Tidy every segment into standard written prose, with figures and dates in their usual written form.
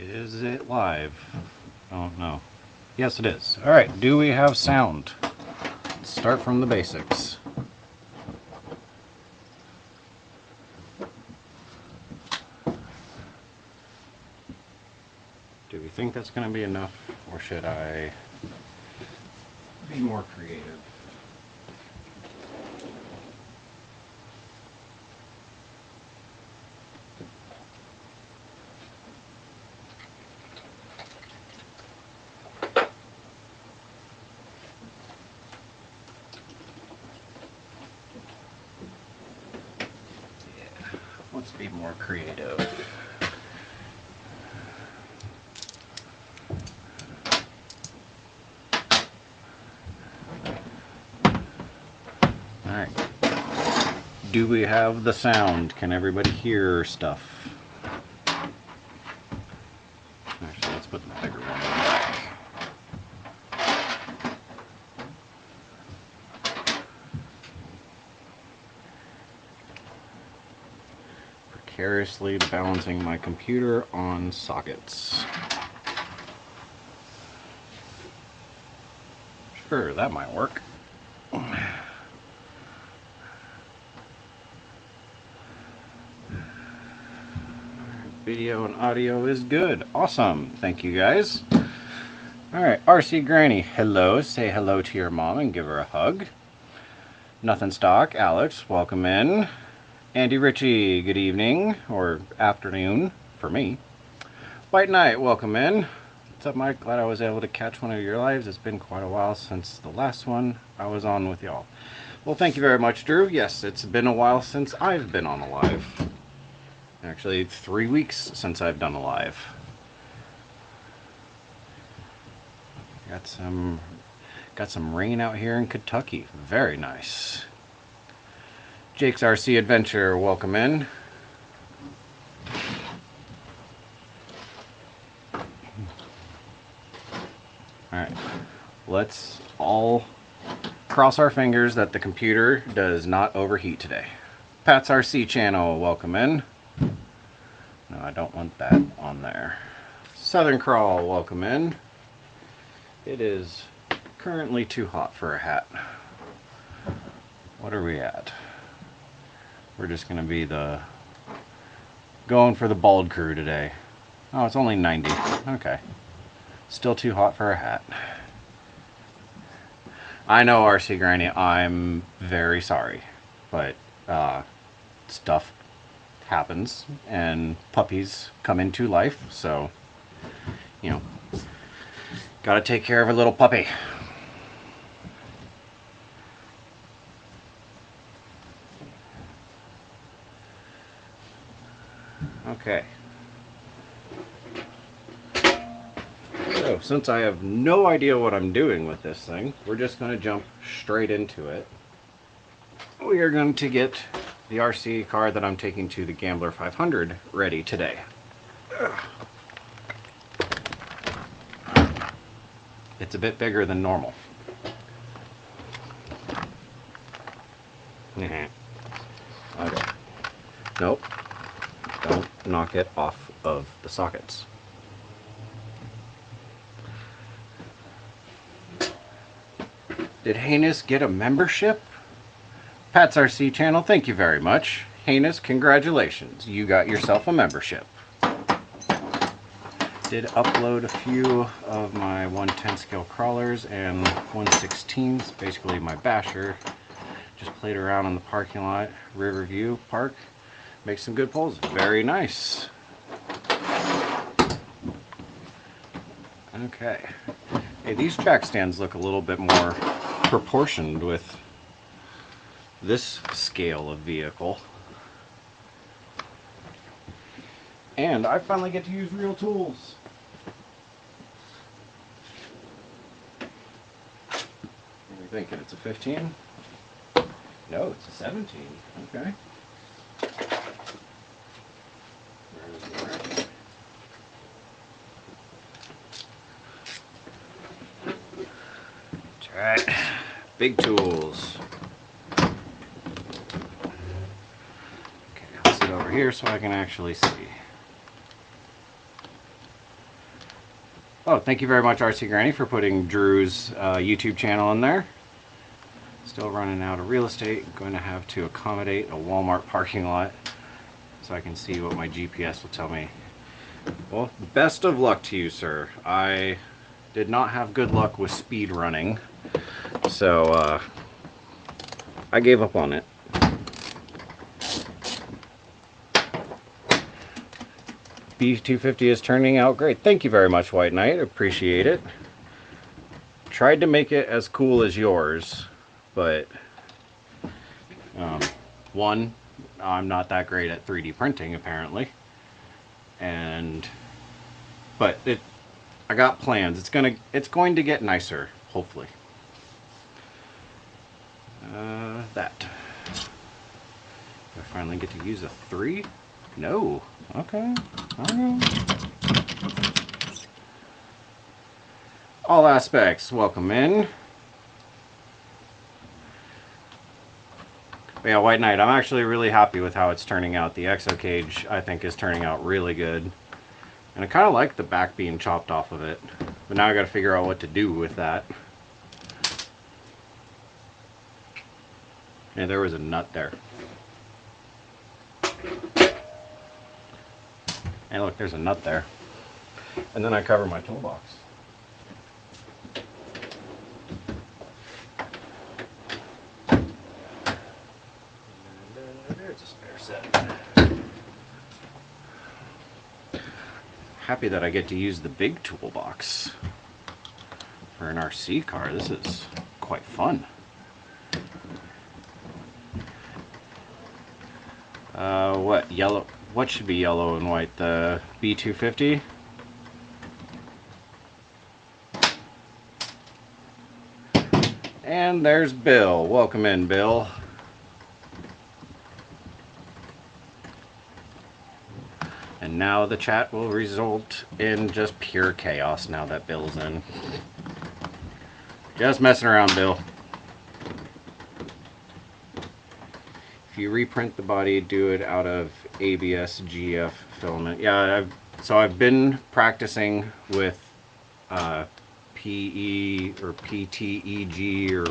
Is it live? Oh no. Yes, it is. Alright, do we have sound? Let's start from the basics. Do we think that's going to be enough, or should I be more creative? Let's be more creative. Alright. Do we have the sound? Can everybody hear stuff? Actually, let's put the bigger one in. Precariously balancing my computer on sockets. Sure, that might work. Video and audio is good. Awesome. Thank you guys. Alright, RC Granny, hello. Say hello to your mom and give her a hug. Nothing Stock, Alex, welcome in. Andy Ritchie, good evening, or afternoon for me. White Knight, welcome in. What's up, Mike? Glad I was able to catch one of your lives. It's been quite a while since the last one I was on with y'all. Well, thank you very much, Drew. Yes, it's been a while since I've been on a live. Actually, 3 weeks since I've done a live. Got some rain out here in Kentucky. Very nice. Jake's RC Adventure, welcome in. Alright, let's all cross our fingers that the computer does not overheat today. Pat's RC channel, welcome in. No, I don't want that on there. Southern Crawl, welcome in. It is currently too hot for a hat. What are we at? We're just gonna be going for the bald crew today. Oh, it's only 90. Okay. Still too hot for a hat. I know, RC Granny, I'm very sorry, but stuff happens and puppies come into life, so you know, gotta take care of a little puppy. Okay, so since I have no idea what I'm doing with this thing, we're just going to jump straight into it. We are going to get the RC car that I'm taking to the Gambler 500 ready today. It's a bit bigger than normal. Okay. Nope. Don't knock it off of the sockets. Did Heinous get a membership? Pat's RC channel, thank you very much. Heinous, congratulations. You got yourself a membership. Did upload a few of my 110 scale crawlers and 116s, basically my basher. Just played around in the parking lot, Riverview Park. Make some good pulls. Very nice. Okay. Hey, these jack stands look a little bit more proportioned with this scale of vehicle. And I finally get to use real tools. What are you thinking? It's a 15? No, it's a 17. Okay. Alright, big tools. Okay, I'll sit over here so I can actually see. Oh, thank you very much, RC Granny, for putting Drew's YouTube channel in there. Still running out of real estate. Going to have to accommodate a Walmart parking lot so I can see what my GPS will tell me. Well, best of luck to you, sir. I did not have good luck with speed running, so I gave up on it. B250 is turning out great. Thank you very much, White Knight. Appreciate it. Tried to make it as cool as yours, but one, I'm not that great at 3D printing apparently, but I got plans. It's going to get nicer, hopefully. That. Do I finally get to use a 3? No. Okay. All aspects, welcome in. But yeah, White Knight, I'm actually really happy with how it's turning out. The exo cage, I think, is turning out really good. And I kind of like the back being chopped off of it. But now I got to figure out what to do with that. Yeah, there was a nut there. And look, there's a nut there. And then I cover my toolbox. There's a spare set. Happy that I get to use the big toolbox for an RC car. This is quite fun. What yellow? What should be yellow and white? The B250? And there's Bill. Welcome in, Bill. And now the chat will result in just pure chaos now that Bill's in. Just messing around, Bill. If you reprint the body, do it out of ABS GF filament. Yeah, I've been practicing with PE or PTEG or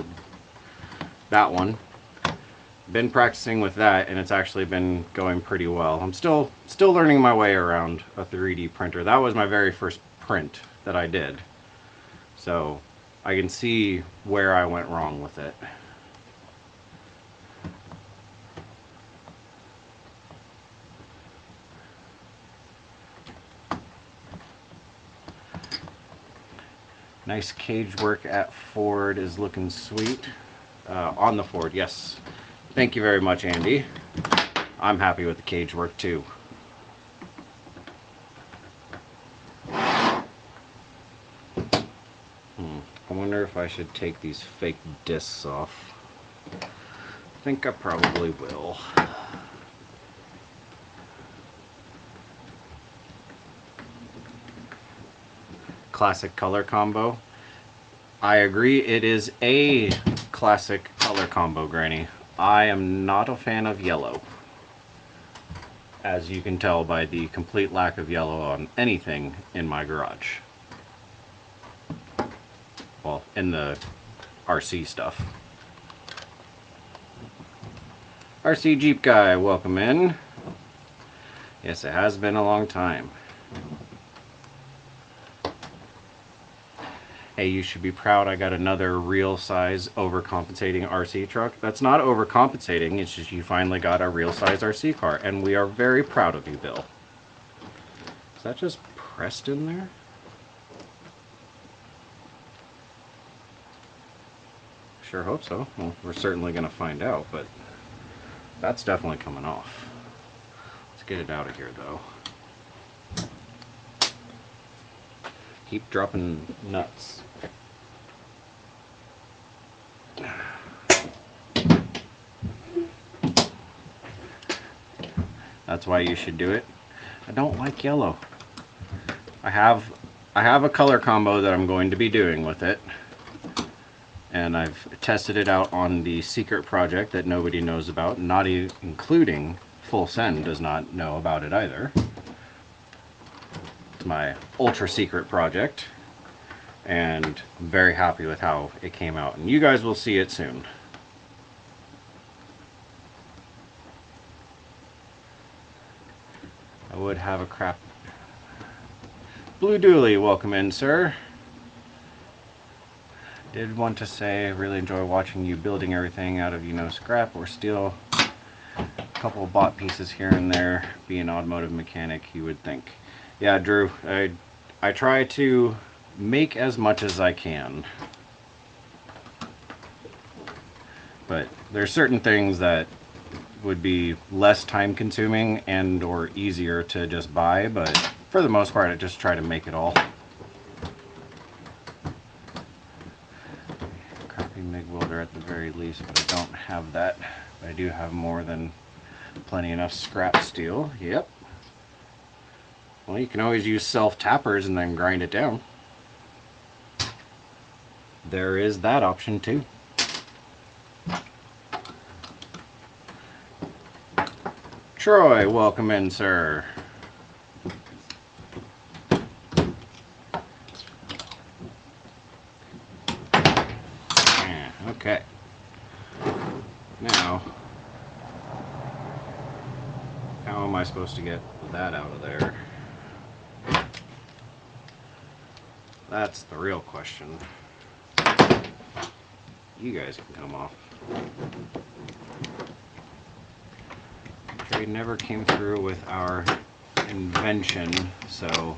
that one. Been practicing with that, and it's actually been going pretty well. I'm still learning my way around a 3D printer. That was my very first print that I did, so I can see where I went wrong with it. Nice cage work at Ford is looking sweet. On the Ford, yes. Thank you very much, Andy. I'm happy with the cage work too. I wonder if I should take these fake discs off. I think I probably will. Classic color combo. I agree, it is a classic color combo, Granny. I am not a fan of yellow, as you can tell by the complete lack of yellow on anything in my garage. Well, in the RC stuff. RC Jeep guy, welcome in. Yes, it has been a long time. Hey, you should be proud I got another real size overcompensating RC truck. That's not overcompensating, it's just you finally got a real size RC car, and we are very proud of you, Bill. Is that just pressed in there? Sure hope so. Well, we're certainly going to find out, but that's definitely coming off. Let's get it out of here, though. Keep dropping nuts. That's why you should do it. I don't like yellow. I have a color combo that I'm going to be doing with it, and I've tested it out on the secret project that nobody knows about, not even including Full Send does not know about it either. It's my ultra secret project. and I'm very happy with how it came out, and you guys will see it soon. I would have a crap. Blue Dooley, welcome in, sir. Did want to say I really enjoy watching you building everything out of, you know, scrap or steel. A couple of bought pieces here and there. Be an automotive mechanic, you would think. Yeah, Drew, I try to make as much as I can. But there's certain things that would be less time consuming and or easier to just buy, but for the most part I just try to make it all. Crappy MIG welder at the very least, but I don't have that. But I do have more than plenty enough scrap steel. Yep. Well, you can always use self tappers and then grind it down. There is that option too. Troy, welcome in, sir. Yeah, okay. Now, how am I supposed to get that out of there? That's the real question. You guys can come off. Trade never came through with our invention, so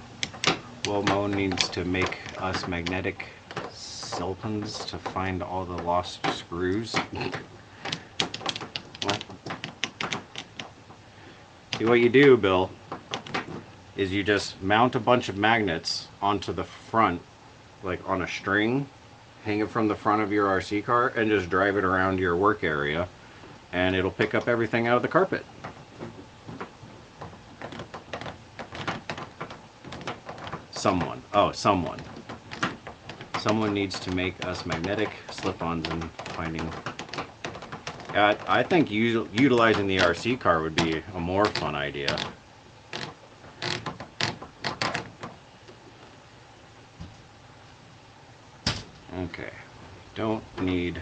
Wilmo needs to make us magnetic silicons to find all the lost screws. What? See, what you do, Bill, is you just mount a bunch of magnets onto the front, like on a string, hang it from the front of your RC car, and just drive it around your work area, and it'll pick up everything out of the carpet. Someone needs to make us magnetic slip-ons and finding. I think utilizing the RC car would be a more fun idea. Okay, don't need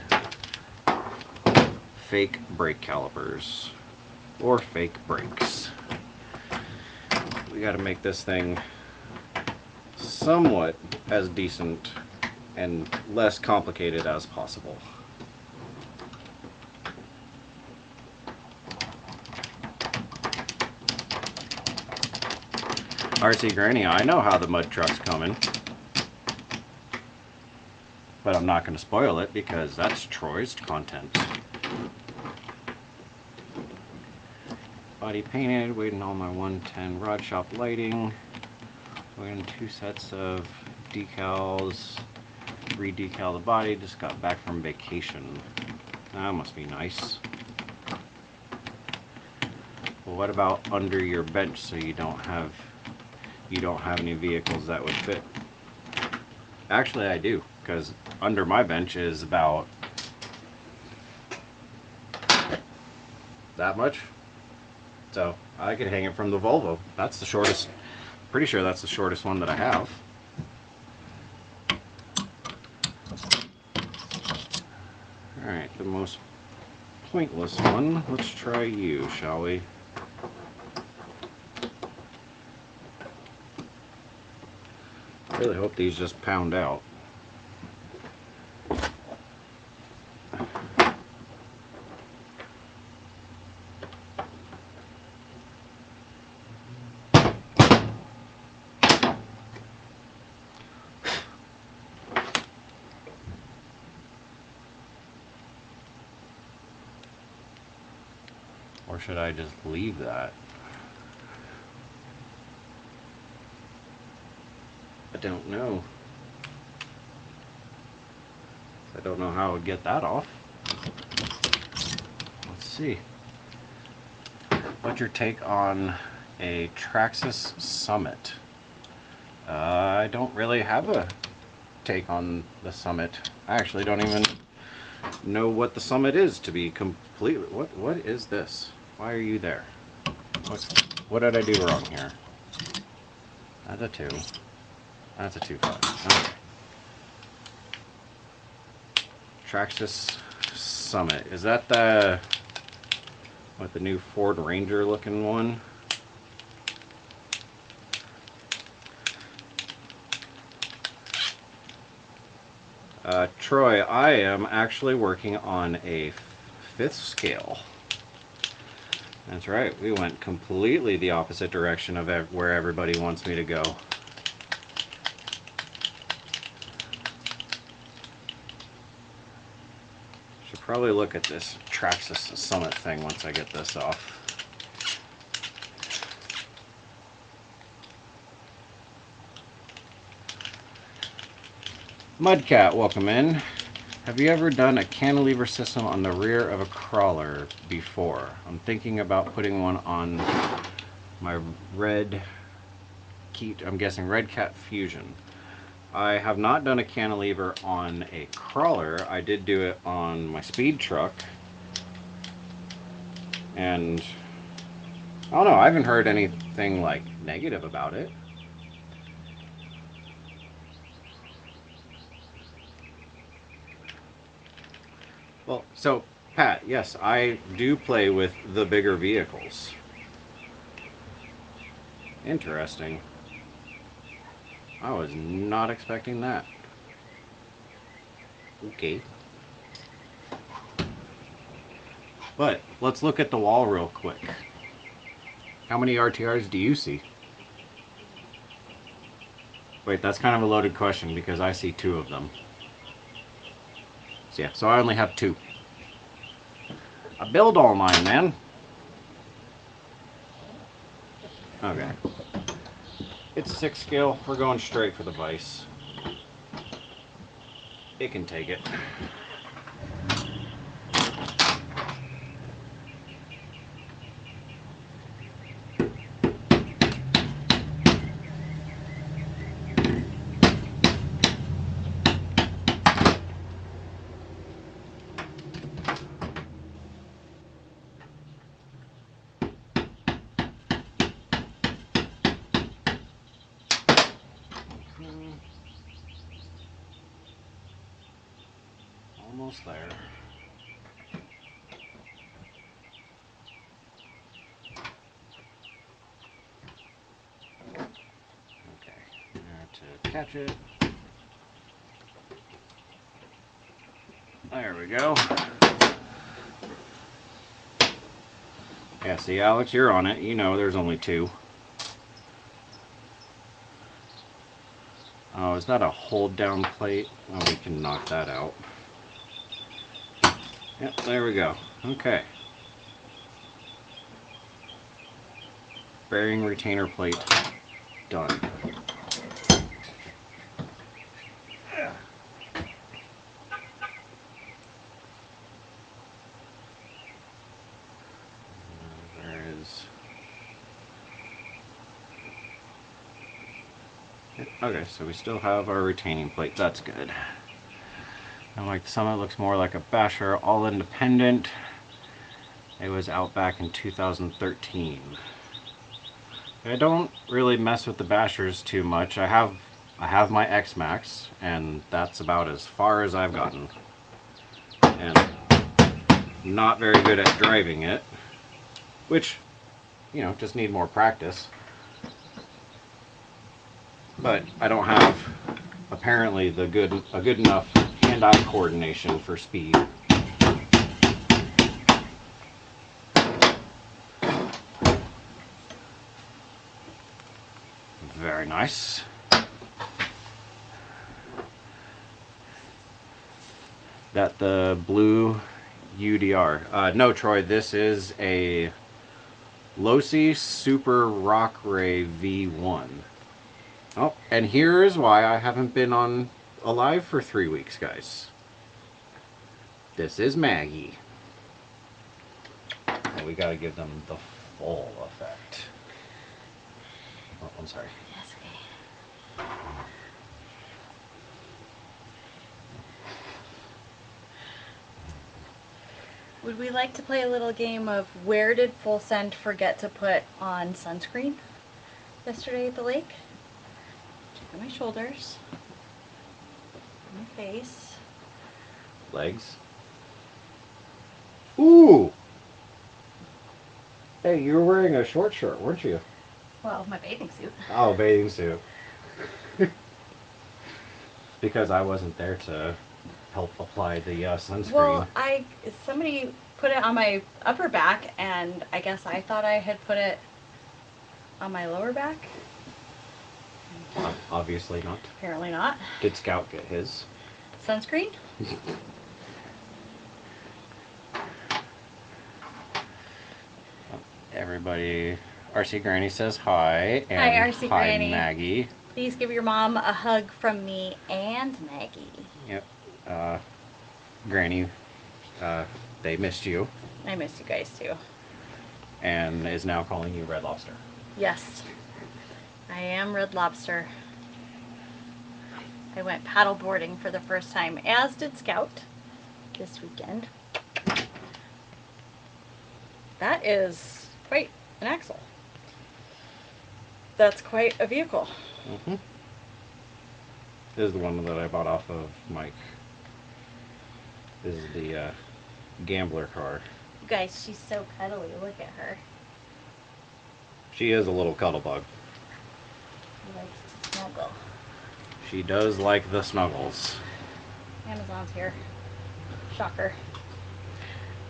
fake brake calipers or fake brakes. We got to make this thing somewhat as decent and less complicated as possible. RC Granny, I know how the mud truck's coming, but I'm not going to spoil it because that's Troy's content. Body painted, waiting on my 110 rod shop lighting. Waiting 2 sets of decals. Re-decal the body, just got back from vacation. That must be nice. Well, what about under your bench so you don't have any vehicles that would fit? Actually, I do, because under my bench is about that much. So I could hang it from the Volvo. That's the shortest. Pretty sure that's the shortest one that I have. Alright, the most pointless one. Let's try you, shall we? I really hope these just pound out. Or should I just leave that? I don't know. I don't know how I would get that off. Let's see. What's your take on a Traxxas Summit? I don't really have a take on the Summit. I actually don't even know what the Summit is, to be completely. What is this? Why are you there? What did I do wrong here? That's a 2. That's a 2.5. Okay. Traxxas Summit. Is that the new Ford Ranger looking one? Troy, I am actually working on a 5th scale. That's right, we went completely the opposite direction of where everybody wants me to go. Should probably look at this Traxxas Summit thing once I get this off. Mudcat, welcome in. Have you ever done a cantilever system on the rear of a crawler before? I'm thinking about putting one on my Red Cat Fusion. I have not done a cantilever on a crawler. I did do it on my speed truck. And I don't know, I haven't heard anything like negative about it. Well, so Pat, yes, I do play with the bigger vehicles. Interesting. I was not expecting that. Okay. But let's look at the wall real quick. How many RTRs do you see? Wait, that's kind of a loaded question because I see 2 of them. So yeah, so I only have 2. I build all mine, man. Okay. It's 6 scale. We're going straight for the vise. It can take it. Almost there. Okay, now to catch it. There we go. Yeah, see, Alex, you're on it. You know there's only 2. Oh, is that a hold down plate? Oh, we can knock that out. Yep, there we go. Okay. Bearing retainer plate done. There is. Okay, so we still have our retaining plate. That's good. And like the Summit looks more like a Basher, all independent. It was out back in 2013. I don't really mess with the Bashers too much. I have my X-Max, and that's about as far as I've gotten. And I'm not very good at driving it, which, you know, just need more practice. But I don't have, apparently, a good enough hand-eye coordination for speed. Very nice. That the blue UDR. No, Troy, this is a Losi Super Rock Ray V1. Oh, and here is why I haven't been on alive for 3 weeks, guys. This is Maggie. And we gotta give them the full effect. Oh, I'm sorry. That's okay. Would we like to play a little game of where did Full Send forget to put on sunscreen yesterday at the lake? Check on my shoulders, my face. Legs. Ooh! Hey, you were wearing a short shirt, weren't you? Well, my bathing suit. Oh, bathing suit. Because I wasn't there to help apply the sunscreen. Well, somebody put it on my upper back, and I guess I thought I had put it on my lower back. Obviously not. Apparently not. Did Scout get his? Sunscreen? Everybody, RC Granny says hi. And Hi, RC hi, Granny. Maggie. Please give your mom a hug from me and Maggie. Yep. Granny, they missed you. I miss you guys too. And is now calling you Red Lobster. Yes, I am Red Lobster. I went paddle boarding for the first time, as did Scout, this weekend. That is quite an axle. That's quite a vehicle. Mm-hmm. This is the one that I bought off of Mike. This is the gambler car. You guys, she's so cuddly. Look at her. She is a little cuddle bug. She likes to snuggle. She does like the snuggles. Amazon's here. Shocker.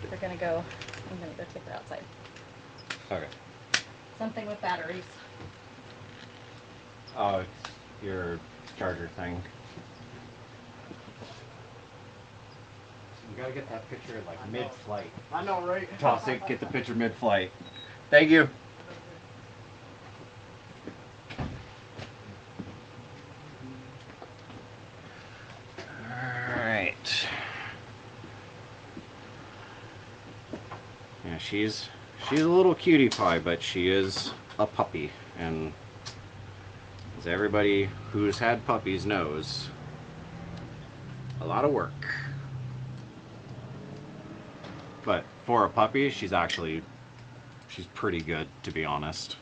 I'm gonna go take her outside. Okay. Something with batteries. Oh, it's your charger thing. You gotta get that picture like mid-flight. I know, right? Toss it, get the picture mid-flight. Thank you. Alright. Yeah, she's a little cutie pie, but she is a puppy, and as everybody who's had puppies knows, a lot of work. But for a puppy, she's pretty good, to be honest.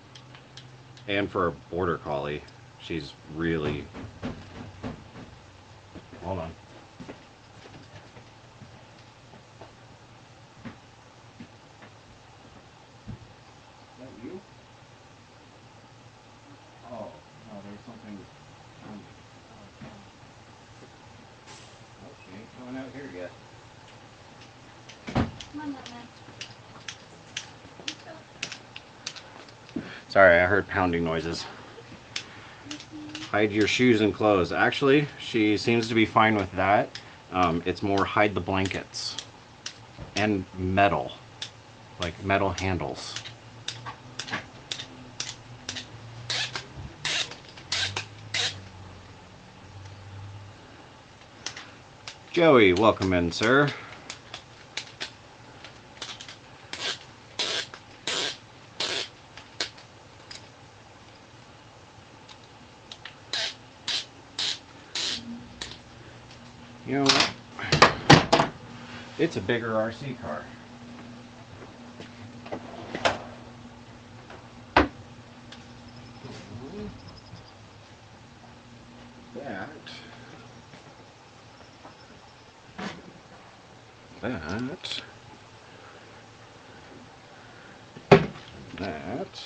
And for a border collie, she's really... Hold on. Is that you? Oh, no, there's something... Oh, she ain't coming out here yet. Come on, Mama. Sorry, I heard pounding noises. Hide your shoes and clothes. Actually, she seems to be fine with that. It's more hide the blankets. And metal. Like metal handles. Joey, welcome in, sir. You know what? It's a bigger RC car. That.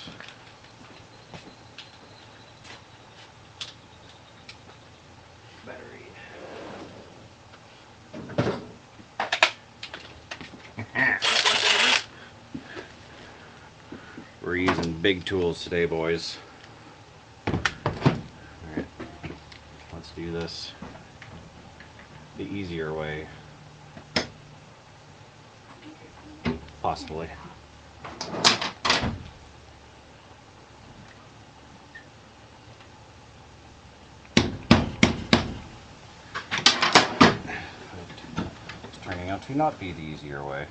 Battery. We're using big tools today, boys. Alright, let's do this the easier way. Possibly. It's turning out to not be the easier way.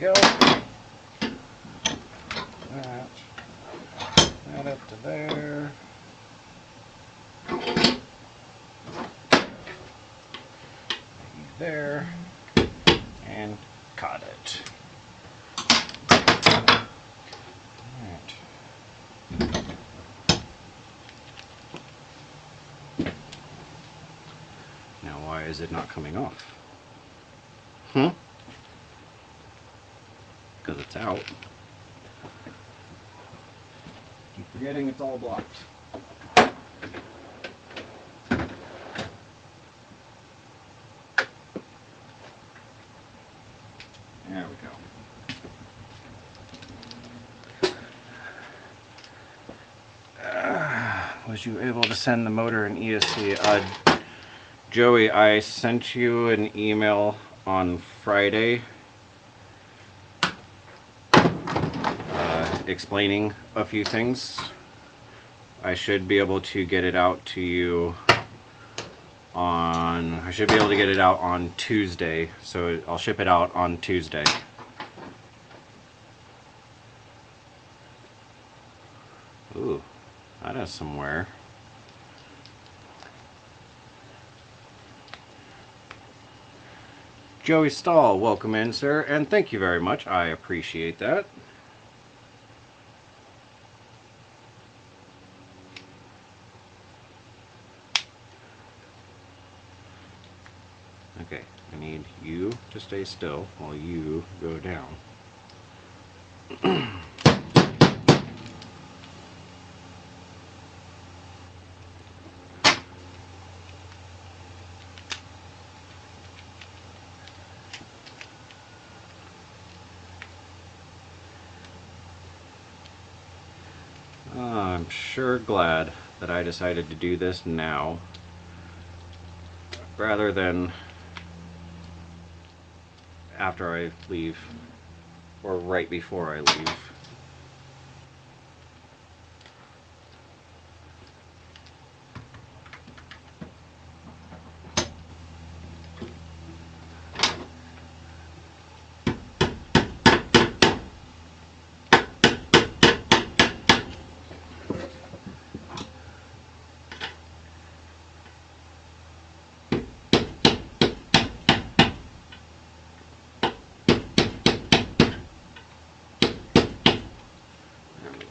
Go. That up to there. There. is it not coming off? Because it's out. Keep forgetting it's all blocked. There we go. Was you able to send the motor and ESC? Joey, I sent you an email on Friday explaining a few things. I should be able to get it out to you on, I should be able to get it out on Tuesday, so I'll ship it out on Tuesday. Ooh, that has some wear. Joey Stahl, welcome in, sir, and thank you very much. I appreciate that. Okay, I need you to stay still while you go down. I'm sure glad that I decided to do this now rather than after I leave or right before I leave.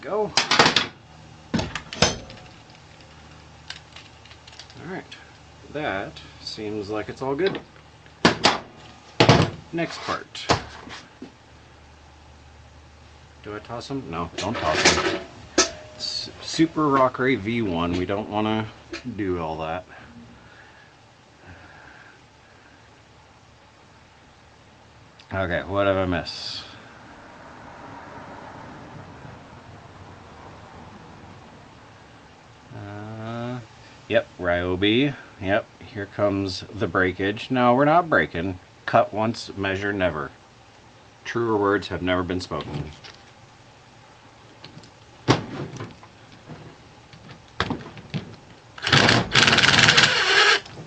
Go. Alright, that seems like it's all good. Next part. Do I toss them? No, don't toss them. It's Super Rock Ray V1, we don't want to do all that. Okay, what did I miss? Yep, Ryobi. Yep, here comes the breakage. No, we're not breaking. Cut once, measure never. Truer words have never been spoken.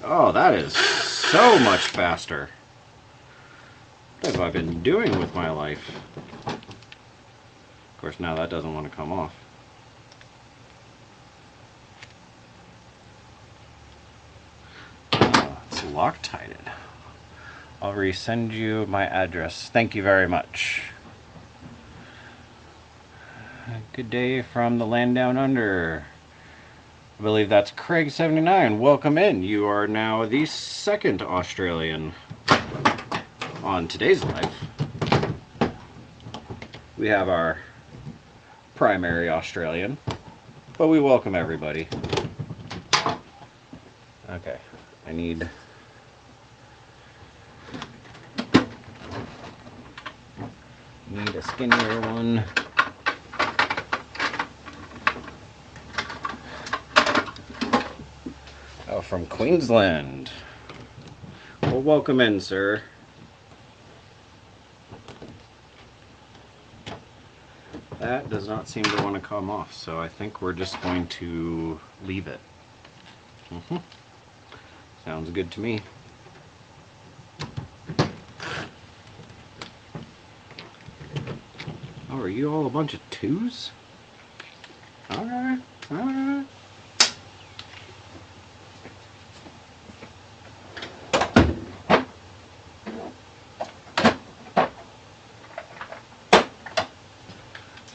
Oh, that is so much faster. What have I been doing with my life? Of course, now that doesn't want to come off. It's Loctited. I'll resend you my address. Thank you very much. Good day from the land down under. I believe that's Craig79. Welcome in. You are now the second Australian on today's live. We have our primary Australian, but we welcome everybody. Okay, I need a skinnier one. Oh, from Queensland. Well, welcome in, sir. That does not seem to want to come off, so I think we're just going to leave it. Sounds good to me. Oh, are you all a bunch of twos? Alright, alright.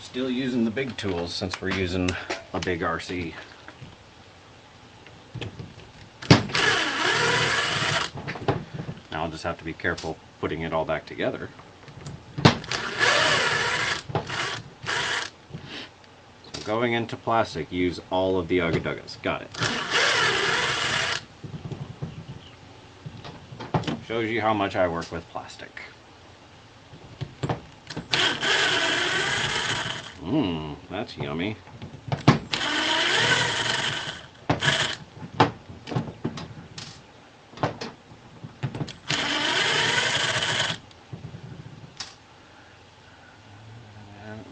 Still using the big tools since we're using a big RC. just have to be careful putting it all back together. So going into plastic, use all of the Ugga-Duggas. Got it. Shows you how much I work with plastic. Mmm, that's yummy.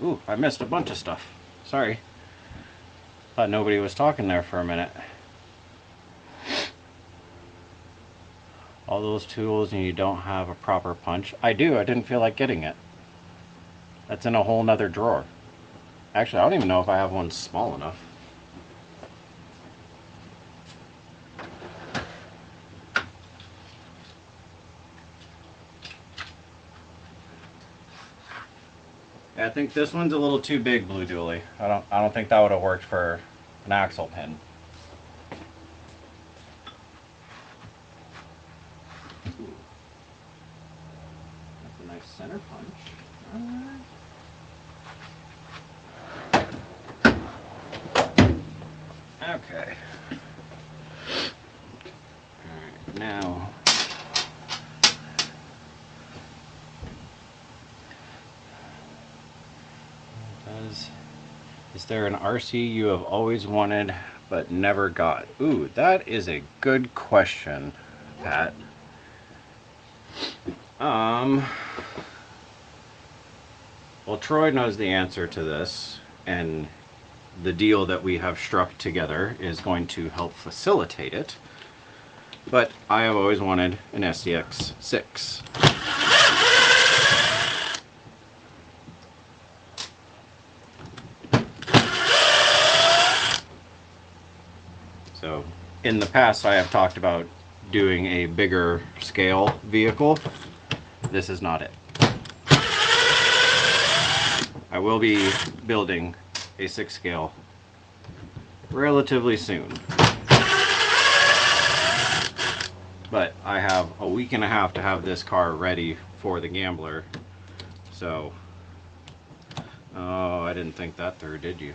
Ooh, I missed a bunch of stuff. Sorry. Thought nobody was talking there for a minute. All those tools and you don't have a proper punch. I do, I didn't feel like getting it. That's in a whole nother drawer. Actually, I don't even know if I have one small enough. Yeah, I think this one's a little too big, Blue Dually. I don't think that would have worked for an axle pin. That's a nice center punch. Okay. Alright, now is there an RC you have always wanted but never got? Ooh, that is a good question, Pat. Well, Troy knows the answer to this, and the deal that we have struck together is going to help facilitate it. But I have always wanted an SCX 6. So in the past I have talked about doing a bigger scale vehicle. This is not it. I will be building a 6 scale relatively soon. But I have a week and a half to have this car ready for the Gambler. So, oh, I didn't think that through, did you?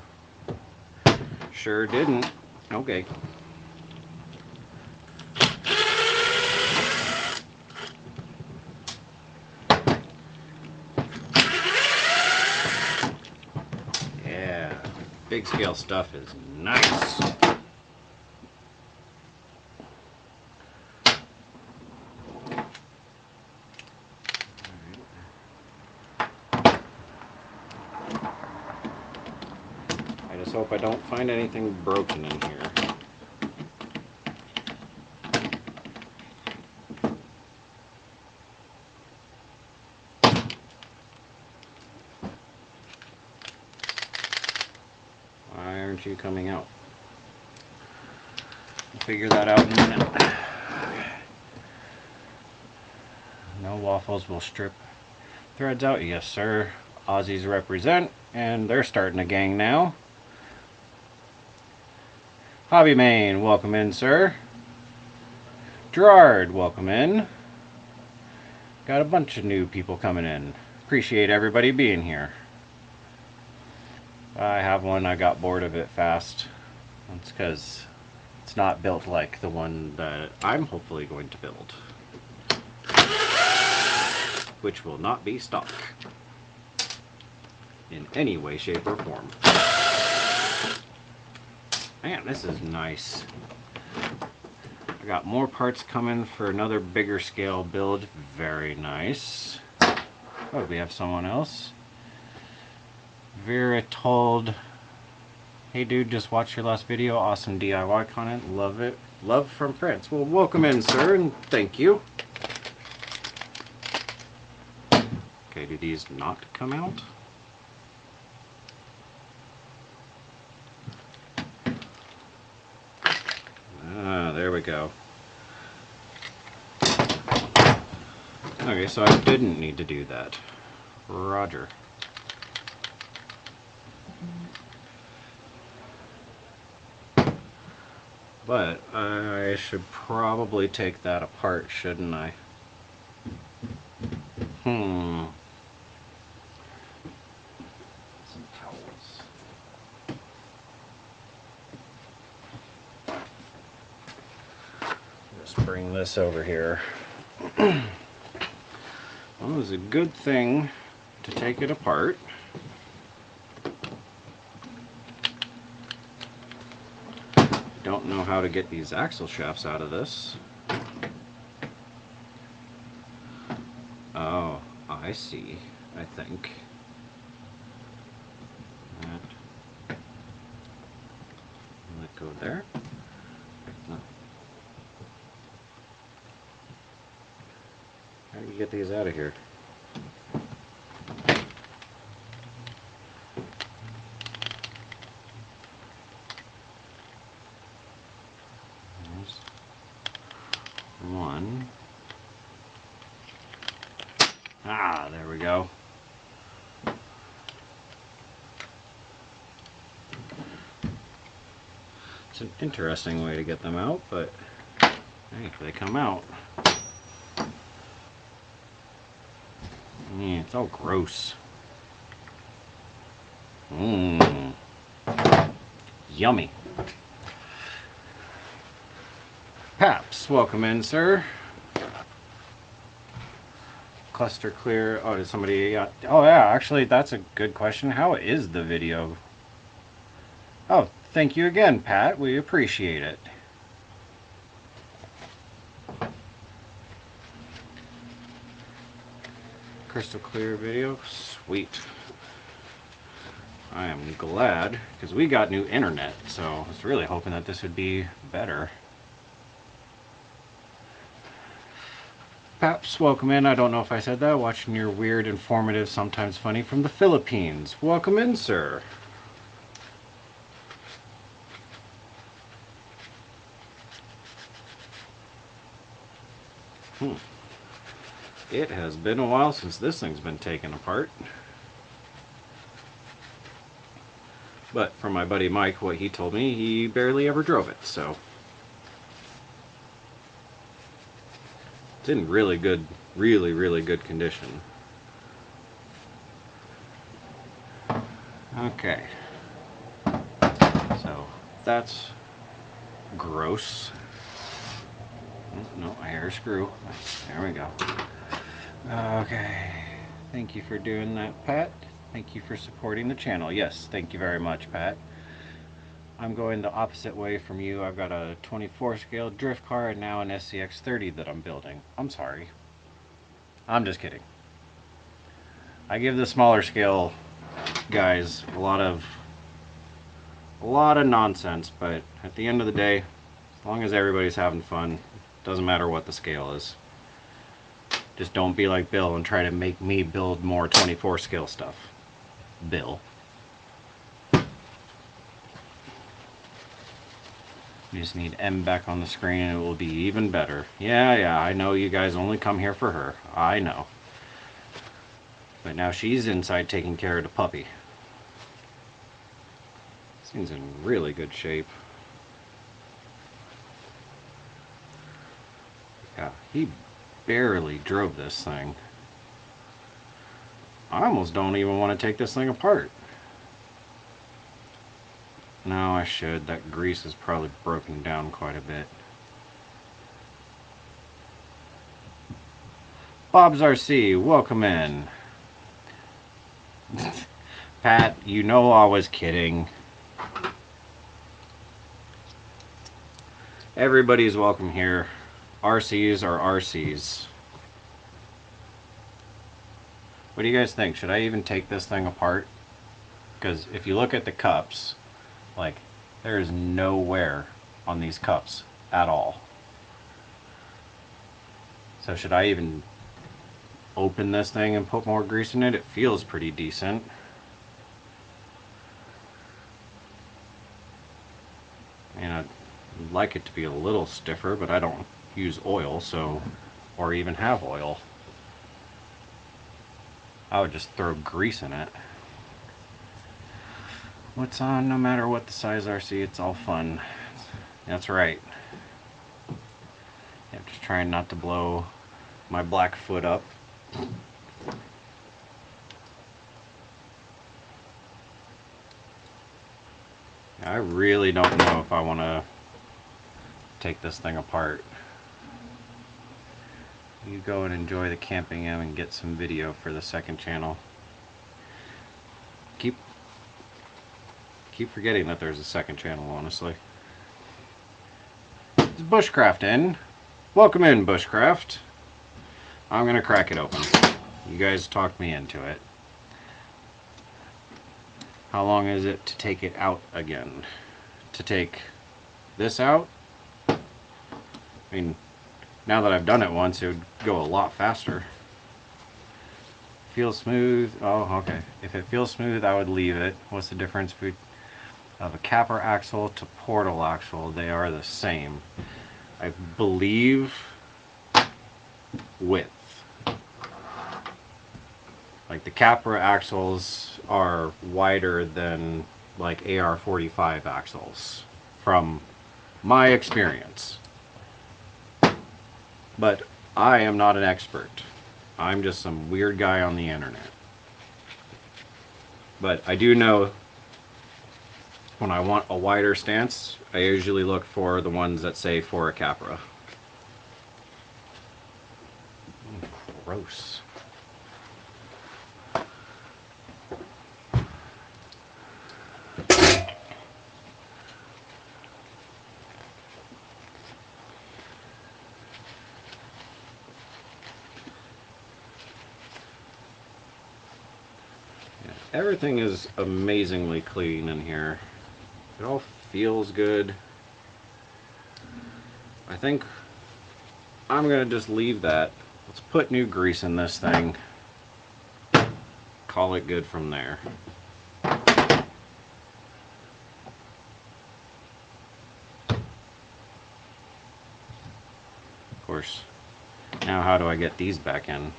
Sure didn't. Okay. Yeah, big scale stuff is nice. I just hope I don't find anything broken in here. Why aren't you coming out? We'll figure that out in a minute. No waffles will strip threads out. Yes, sir. Aussies represent, and they're starting a gang now. Hobby Main, welcome in, sir. Gerard, welcome in. Got a bunch of new people coming in. Appreciate everybody being here. I have one, I got bored of it fast. That's because it's not built like the one that I'm hopefully going to build, which will not be stock in any way, shape, or form. Man, this is nice. I got more parts coming for another bigger scale build. Very nice. Oh, we have someone else. Vera told, hey dude, just watched your last video. Awesome DIY content. Love it. Love from France. Well, welcome in, sir, and thank you. Okay, do these not come out? Ah, there we go. Okay, so I didn't need to do that. Roger. But I should probably take that apart, shouldn't I? Some towels. Just bring this over here. Well, it was a good thing to take it apart. Don't know how to get these axle shafts out of this. Oh, I see, I think. Let go there. How do you get these out of here? There's one. Ah, there we go. It's an interesting way to get them out, but hey, they come out. Yeah, it's all gross. Mmm. Yummy. Paps, welcome in, sir. Cluster clear. Oh, did somebody... oh, yeah, actually, that's a good question. How is the video? Oh, thank you again, Pat. We appreciate it. Crystal clear video. Sweet. I am glad, because we got new internet, so I was really hoping that this would be better. Paps, welcome in. I don't know if I said that. Watching your weird, informative, sometimes funny from the Philippines. Welcome in, sir. It has been a while since this thing's been taken apart. But from my buddy Mike, what he told me, he barely ever drove it, so. It's in really good, really good condition. Okay. So, that's gross. No, hair screw. There we go. Okay. Thank you for doing that, Pat. Thank you for supporting the channel. Yes, thank you very much, Pat. I'm going the opposite way from you. I've got a 24 scale drift car and now an SCX 30 that I'm building. I'm sorry. I'm just kidding. I give the smaller scale guys a lot of nonsense, but at the end of the day, as long as everybody's having fun, doesn't matter what the scale is. Just don't be like Bill and try to make me build more 24 scale stuff. Bill. You just need M back on the screen and it will be even better. Yeah, I know you guys only come here for her. I know. But now she's inside taking care of the puppy. This thing's in really good shape. Yeah, he barely drove this thing. I almost don't even want to take this thing apart. No, I should. That grease is probably broken down quite a bit. Waffles RC, welcome in. Pat, you know I was kidding. Everybody's welcome here. RCs are RCs. What do you guys think? Should I even take this thing apart? Because if you look at the cups, like, there is no wear on these cups at all. So should I even open this thing and put more grease in it? It feels pretty decent. And I'd like it to be a little stiffer, but I don't use oil, so, or even have oil. I would just throw grease in it. What's on, no matter what the size RC, it's all fun. That's right. I'm just trying not to blow my black foot up. I really don't know if I want to take this thing apart. You go and enjoy the camping M and get some video for the second channel. Keep forgetting that there's a second channel, honestly. It's Bushcraft in. Welcome in, Bushcraft. I'm gonna crack it open. You guys talked me into it. How long is it to take it out again? To take this out? I mean, now that I've done it once, it would go a lot faster. Feels smooth. Oh, okay. If it feels smooth, I would leave it. What's the difference of a capper axle to portal axle? They are the same. I believe width. Like the capper axles are wider than like AR-45 axles from my experience. But I am not an expert. I'm just some weird guy on the internet. But I do know when I want a wider stance, I usually look for the ones that say for a Capra. Gross. Everything is amazingly clean in here. It all feels good. I think I'm gonna just leave that. Let's put new grease in this thing. Call it good from there. Of course, now how do I get these back in?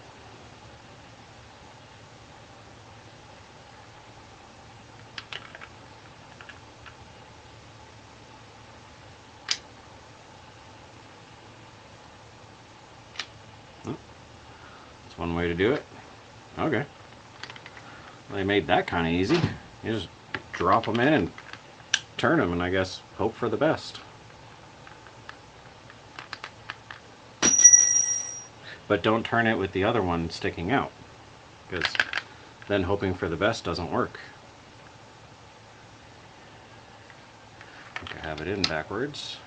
That's one way to do it. Okay. Well, they made that kind of easy. You just drop them in and turn them, and I guess hope for the best. But don't turn it with the other one sticking out, because then hoping for the best doesn't work. I think I have it in backwards.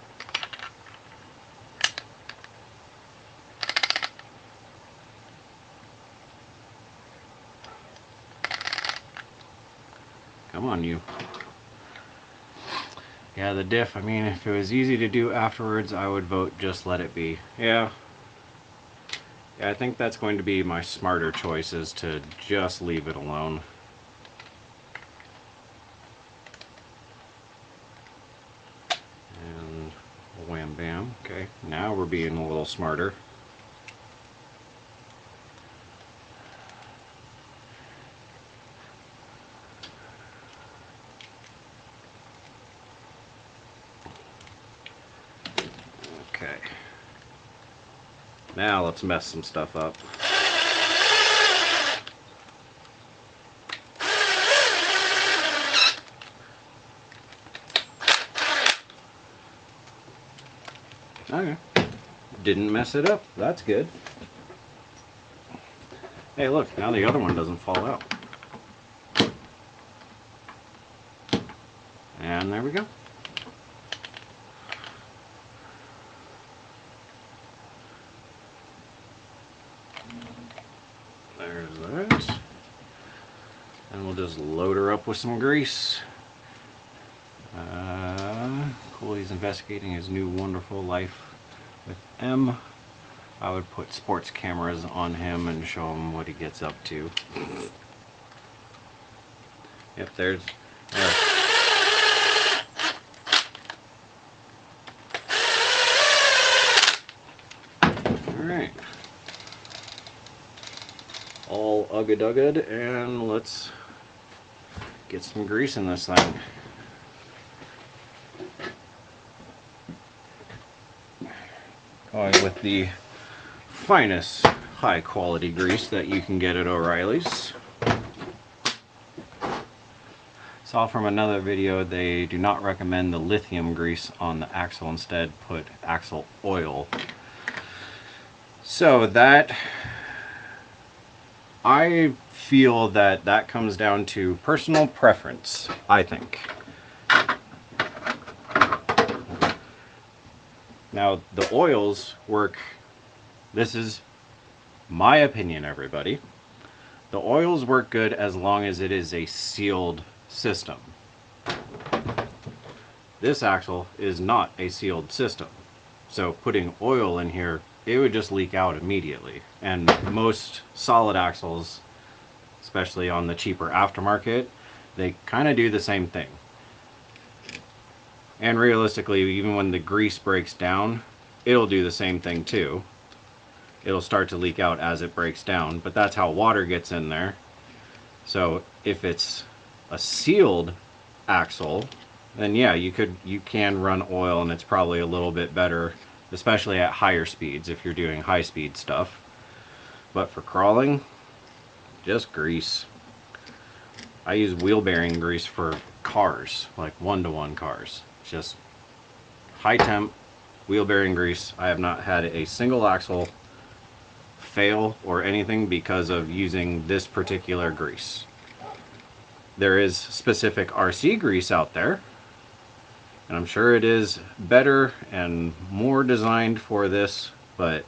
Come on, you. Yeah, the diff, I mean, if it was easy to do afterwards, I would vote just let it be. Yeah, I think that's going to be my smarter choice, is to just leave it alone. And wham bam. Okay, now we're being a little smarter. Okay. Now let's mess some stuff up. Okay. Didn't mess it up. That's good. Hey, look, now the other one doesn't fall out. And there we go. There's that. And we'll just load her up with some grease. Cool, he's investigating his new wonderful life with M. I would put sports cameras on him and show him what he gets up to. Yep, there's... Alright. All ugga-dugged, and let's get some grease in this thing. Going with the finest high quality grease that you can get at O'Reilly's. saw from another video they do not recommend the lithium grease on the axle. Instead, put axle oil. So that, I feel that that comes down to personal preference, I think. Now, the oils work, this is my opinion, everybody. The oils work good as long as it is a sealed system. This axle is not a sealed system. So putting oil in here, it would just leak out immediately. And most solid axles, especially on the cheaper aftermarket, they kind of do the same thing. And realistically, even when the grease breaks down, it'll do the same thing too. It'll start to leak out as it breaks down, but that's how water gets in there. So if it's a sealed axle, then yeah, you can run oil and it's probably a little bit better, especially at higher speeds if you're doing high speed stuff. But for crawling, just grease. I use wheel bearing grease for cars, like 1-to-1 cars. Just high temp wheel bearing grease. I have not had a single axle fail or anything because of using this particular grease. There is specific RC grease out there, and I'm sure it is better and more designed for this, but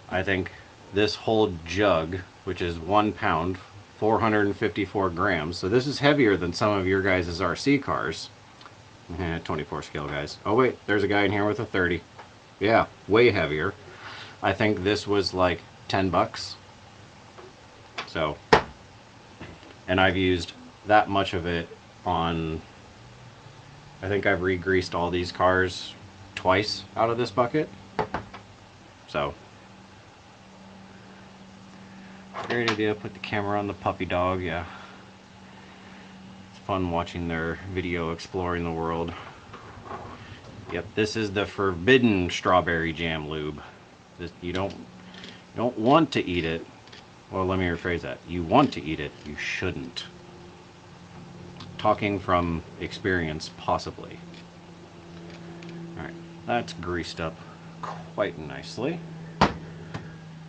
I think this whole jug, which is 1 pound, 454 grams, so this is heavier than some of your guys' RC cars. 24 scale, guys. Oh wait, there's a guy in here with a 30. Yeah, way heavier. I think this was like 10 bucks. So, and I've used that much of it on, I think I've re-greased all these cars twice out of this bucket. So, great idea, put the camera on the puppy dog, yeah. It's fun watching their video exploring the world. Yep, this is the forbidden strawberry jam lube. This, you don't want to eat it. Well, let me rephrase that. You want to eat it, you shouldn't. Talking from experience, possibly. Alright, that's greased up quite nicely.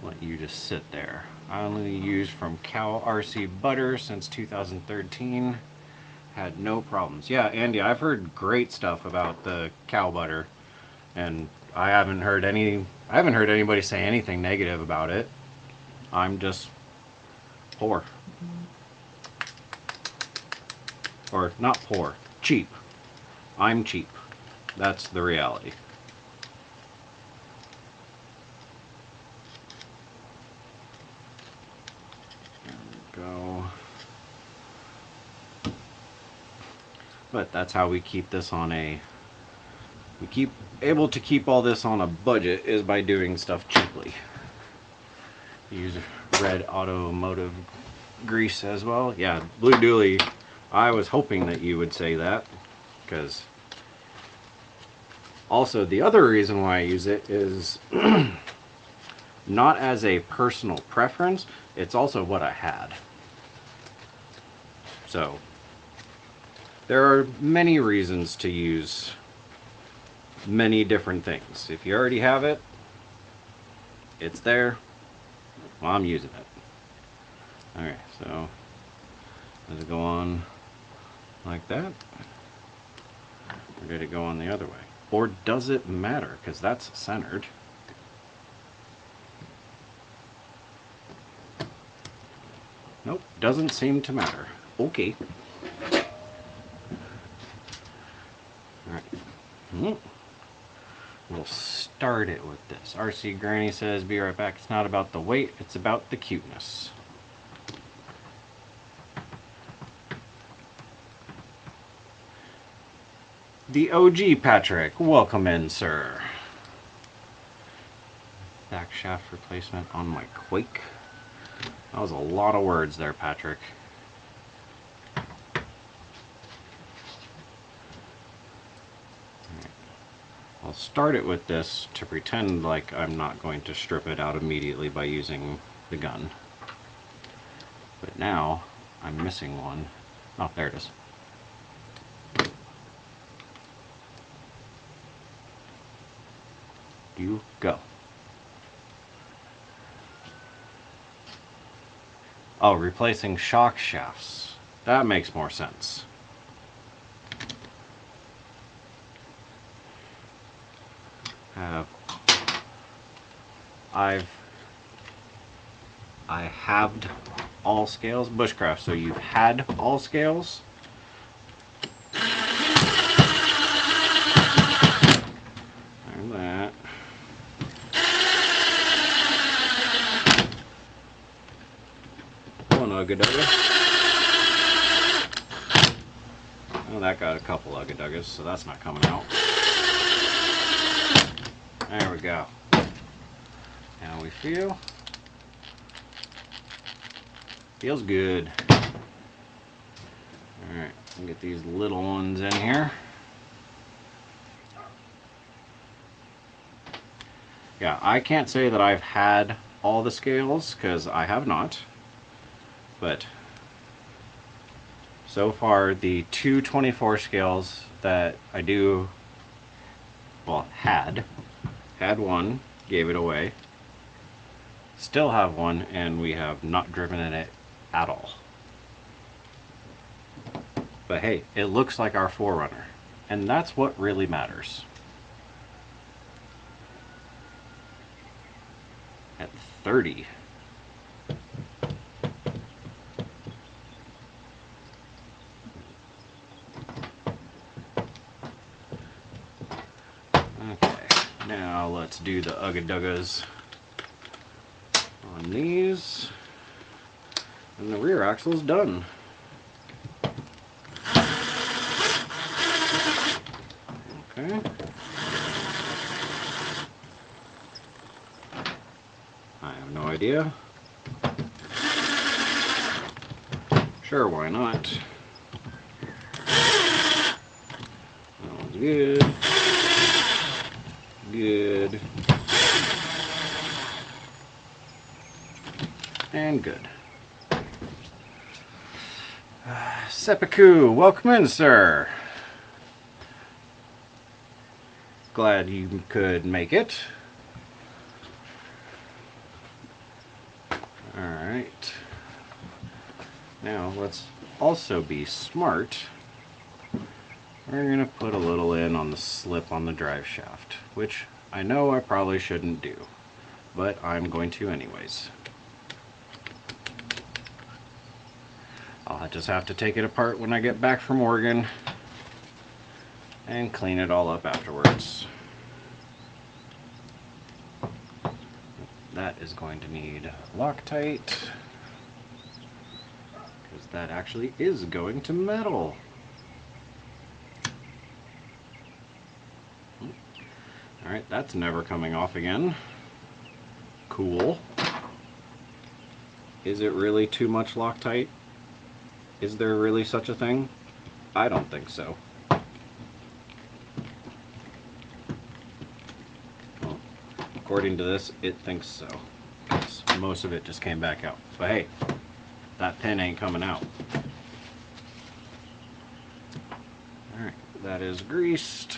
Let you just sit there. I only used from Cow RC butter since 2013. Had no problems. Yeah, Andy, I've heard great stuff about the cow butter, and I haven't heard anybody say anything negative about it. I'm just poor. Or not poor, cheap. I'm cheap. That's the reality. There we go. But that's how we keep this on a, we keep able to keep all this on a budget, is by doing stuff cheaply. Use red automotive grease as well. Yeah, Blue Dually, I was hoping that you would say that, because also the other reason why I use it is not as a personal preference, it's also what I had. So there are many reasons to use many different things. If you already have it, it's there. Well, I'm using it. Alright, so does it go on like that? Or did it go on the other way? Or does it matter? Because that's centered. Nope, doesn't seem to matter. Okay. Alright. We'll start it with this. RC Granny says, be right back. It's not about the weight, it's about the cuteness. The OG Patrick, welcome in, sir. Back shaft replacement on my Quake. That was a lot of words there, Patrick. I'll start it with this to pretend like I'm not going to strip it out immediately by using the gun. But now I'm missing one Oh, there it is. You go. Oh, replacing shock shafts. That makes more sense. I halved all scales, bushcraft, so you've had all scales. And that. One ugga-dugga. Oh, that got a couple ugga-duggas, so that's not coming out. There we go. Now we feel. Feels good. Alright, we'll get these little ones in here. Yeah, I can't say that I've had all the scales, because I have not. But so far, the 224 scales that I do, well, had one, gave it away. Still have one, and we have not driven in it at all. But hey, it looks like our 4Runner, and that's what really matters. At 30. Okay, now let's do the ugga-duggas on these. And the rear axle's done. Okay. I have no idea. Sure, why not? That one's good. Good. And good. Seppuku, welcome in, sir. Glad you could make it. Alright. Now let's also be smart. We're going to put a little in on the slip on the drive shaft, which I know I probably shouldn't do, but I'm going to anyways. I'll just have to take it apart when I get back from Oregon and clean it all up afterwards. That is going to need Loctite, because that actually is going to metal. Alright, that's never coming off again. Cool. Is it really too much Loctite? Is there really such a thing? I don't think so. Well, according to this, it thinks so. Most of it just came back out. But hey, that pin ain't coming out. Alright, that is greased.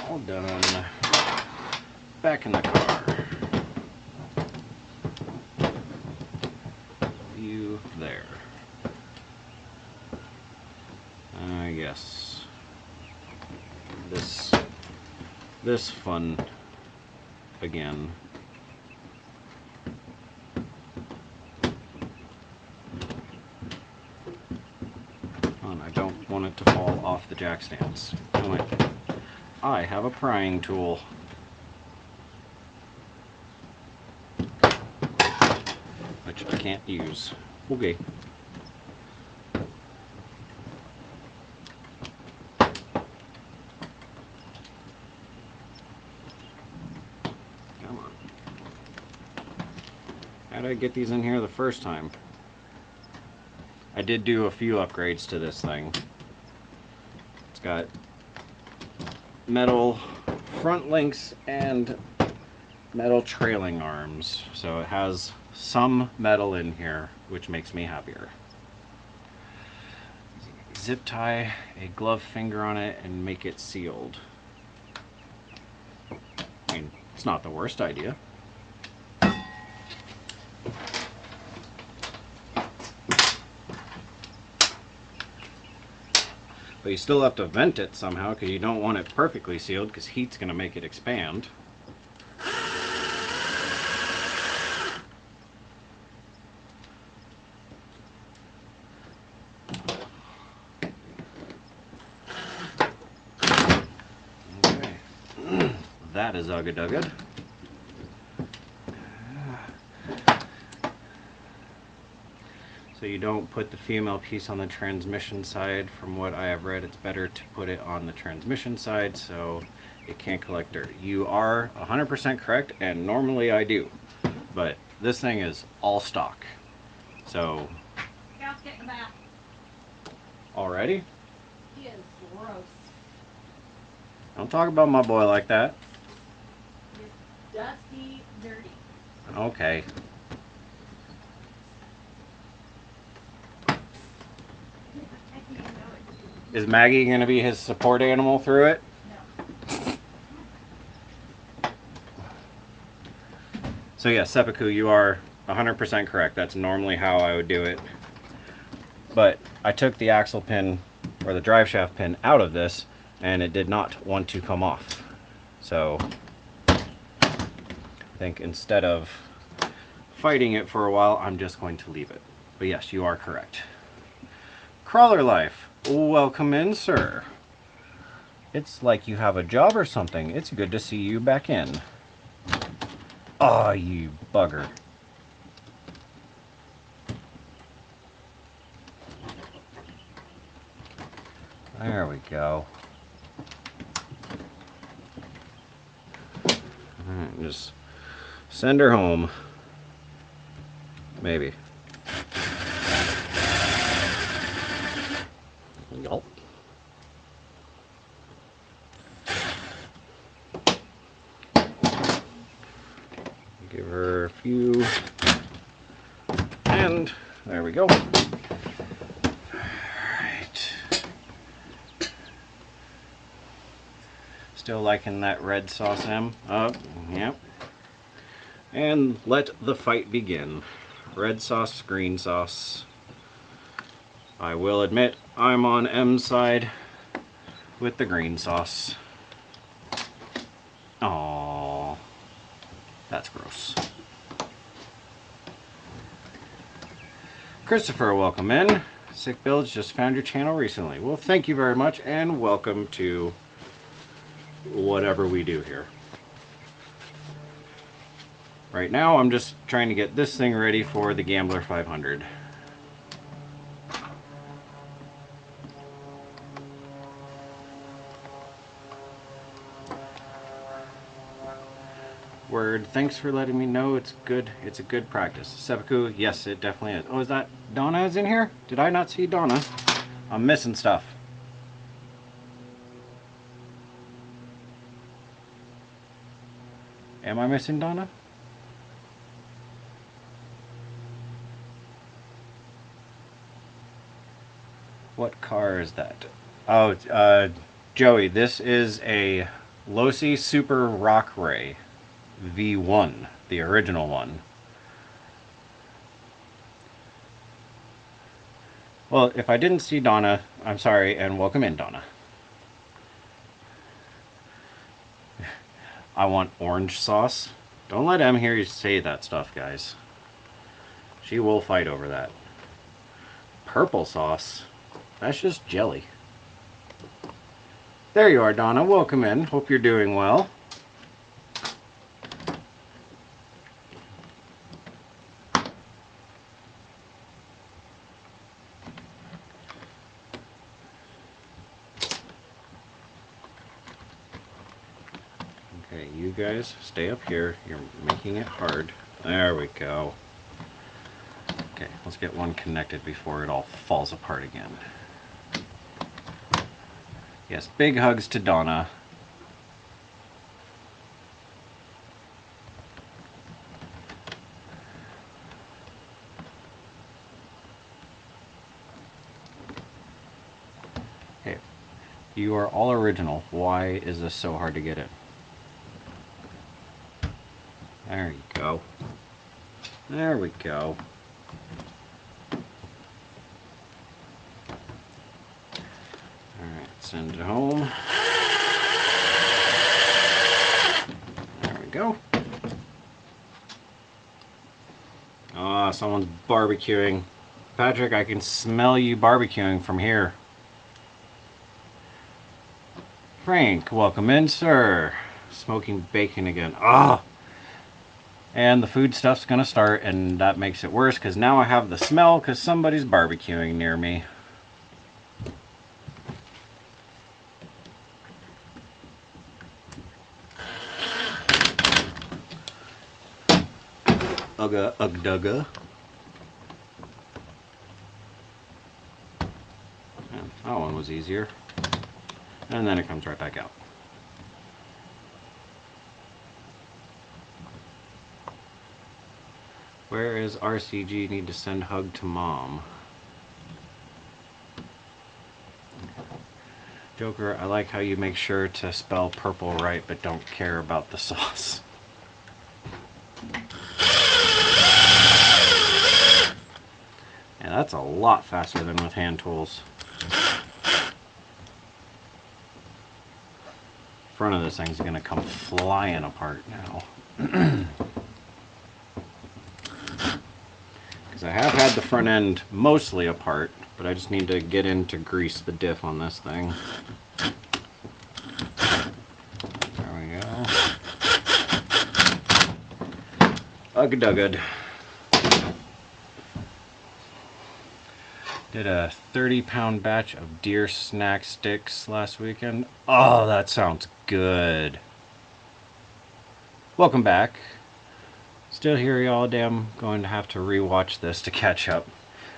All done. Back in the car. You there. Yes. This fun again. And I don't want it to fall off the jack stands. Oh, wait. I have a prying tool. Which I can't use. Okay. Come on. How did I get these in here the first time? I did do a few upgrades to this thing. It's got metal front links and metal trailing arms, so it has some metal in here, which makes me happier. Zip tie a glove finger on it and make it sealed. I mean, it's not the worst idea. But you still have to vent it somehow because you don't want it perfectly sealed because heat's going to make it expand. Okay. That is ugga-dugga. So you don't put the female piece on the transmission side. From what I have read, it's better to put it on the transmission side so it can't collect dirt. You are 100% correct, and normally I do. But this thing is all stock. So... Scout's getting the bath. Already? He is gross. Don't talk about my boy like that. He's dusty, dirty. Okay. Is Maggie going to be his support animal through it? No. So yeah, Seppuku, you are 100% correct. That's normally how I would do it. But I took the axle pin, or the drive shaft pin, out of this, and it did not want to come off. So I think instead of fighting it for a while, I'm just going to leave it. But yes, you are correct. Crawler Life, welcome in, sir. It's like you have a job or something. It's good to see you back in. Aw, you bugger. There we go. Alright, just send her home. Maybe. Yup. Give her a few. And there we go. Alright. Still liking that red sauce, Em? Yep. And let the fight begin. Red sauce, green sauce. I will admit, I'm on M's side with the green sauce. Aww. That's gross. Christopher, welcome in. Sick Builds just found your channel recently. Well, thank you very much, and welcome to whatever we do here. Right now, I'm just trying to get this thing ready for the Gambler 500. Word, thanks for letting me know. It's good. It's a good practice. Seppuku, yes, it definitely is. Oh, is that Donna is in here? Did I not see Donna? I'm missing stuff. Am I missing Donna? What car is that? Oh, Joey, this is a Losi Super Rock Ray V1, the original one. Well, if I didn't see Donna, I'm sorry, and welcome in, Donna. I want orange sauce. Don't let Em hear you say that stuff, guys. She will fight over that. Purple sauce? That's just jelly. There you are, Donna. Welcome in. Hope you're doing well. Okay, you guys stay up here. You're making it hard. There we go. Okay, let's get one connected before it all falls apart again. Yes, big hugs to Donna. Okay. You are all original. Why is this so hard to get in? There you go. There we go. Alright, send it home. There we go. Ah, someone's barbecuing. Patrick, I can smell you barbecuing from here. Frank, welcome in, sir. Smoking bacon again. Ah! And the food stuff's gonna start, and that makes it worse because now I have the smell because somebody's barbecuing near me. Ugga, ugdugga. That one was easier. And then it comes right back out. Where is RCG? Need to send hug to mom. Joker, I like how you make sure to spell purple right, but don't care about the sauce. Yeah, that's a lot faster than with hand tools. Front of this thing's gonna come flying apart now. Because I have had the front end mostly apart, but I just need to get in to grease the diff on this thing. There we go. Ugga-duggad. Did a 30-pound batch of deer snack sticks last weekend. Oh, that sounds good. Welcome back. Still here, y'all. Damn, going to have to rewatch this to catch up.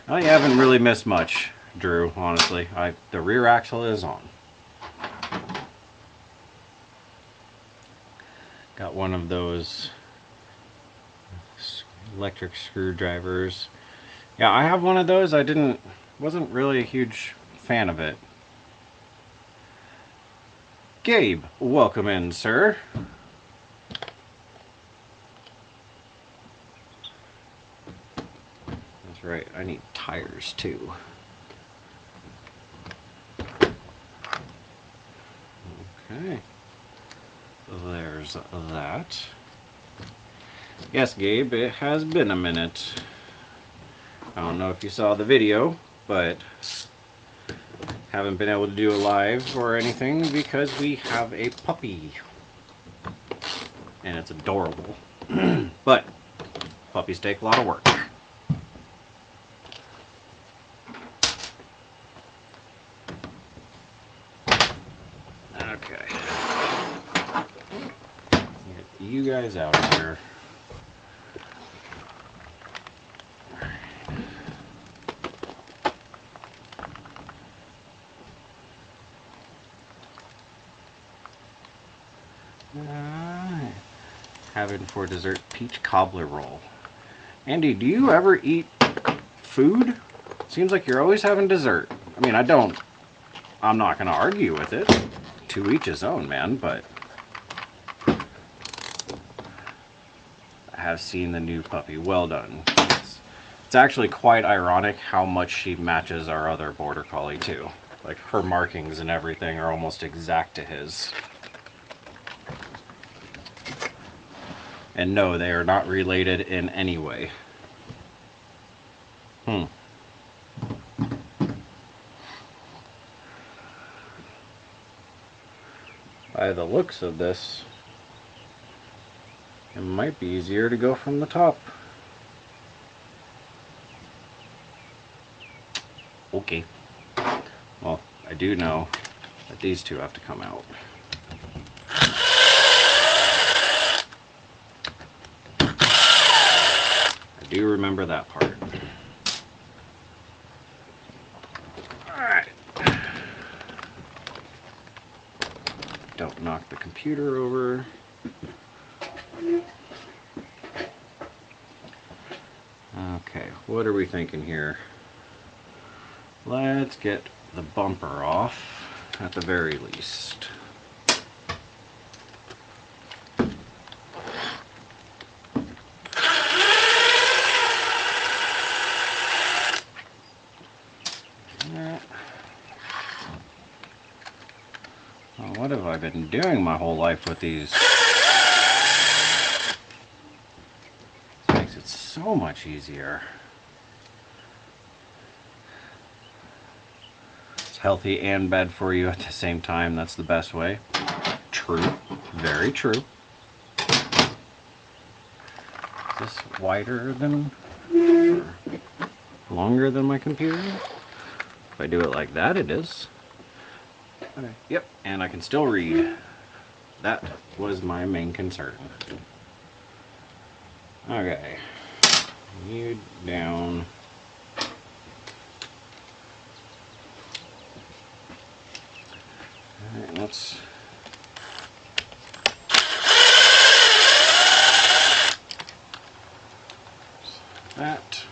Oh, you haven't really missed much, Drew, honestly. The rear axle is on. Got one of those electric screwdrivers. Yeah, I have one of those. Wasn't really a huge fan of it. Gabe, welcome in, sir. That's right, I need tires too. Okay. There's that. Yes, Gabe, it has been a minute. I don't know if you saw the video, but haven't been able to do a live or anything because we have a puppy. And it's adorable. But puppies take a lot of work. Okay. Get you guys out of here. Having for dessert peach cobbler roll. Andy, do you ever eat food? Seems like you're always having dessert. I mean, I'm not going to argue with it. To each his own, man, but I have seen the new puppy. Well done. It's actually quite ironic how much she matches our other border collie too. Like her markings and everything are almost exact to his. And no, they are not related in any way. By the looks of this, it might be easier to go from the top. Okay. Well, I do know that these two have to come out. I do remember that part. Alright. Don't knock the computer over. Okay, what are we thinking here? Let's get the bumper off at the very least. Well, what have I been doing my whole life with these? This makes it so much easier. It's healthy and bad for you at the same time. That's the best way. True. Very true. Is this wider than, or longer than my computer? If I do it like that, it is. Okay. Yep, and I can still read. That was my main concern. Okay. You down. Alright, let's that.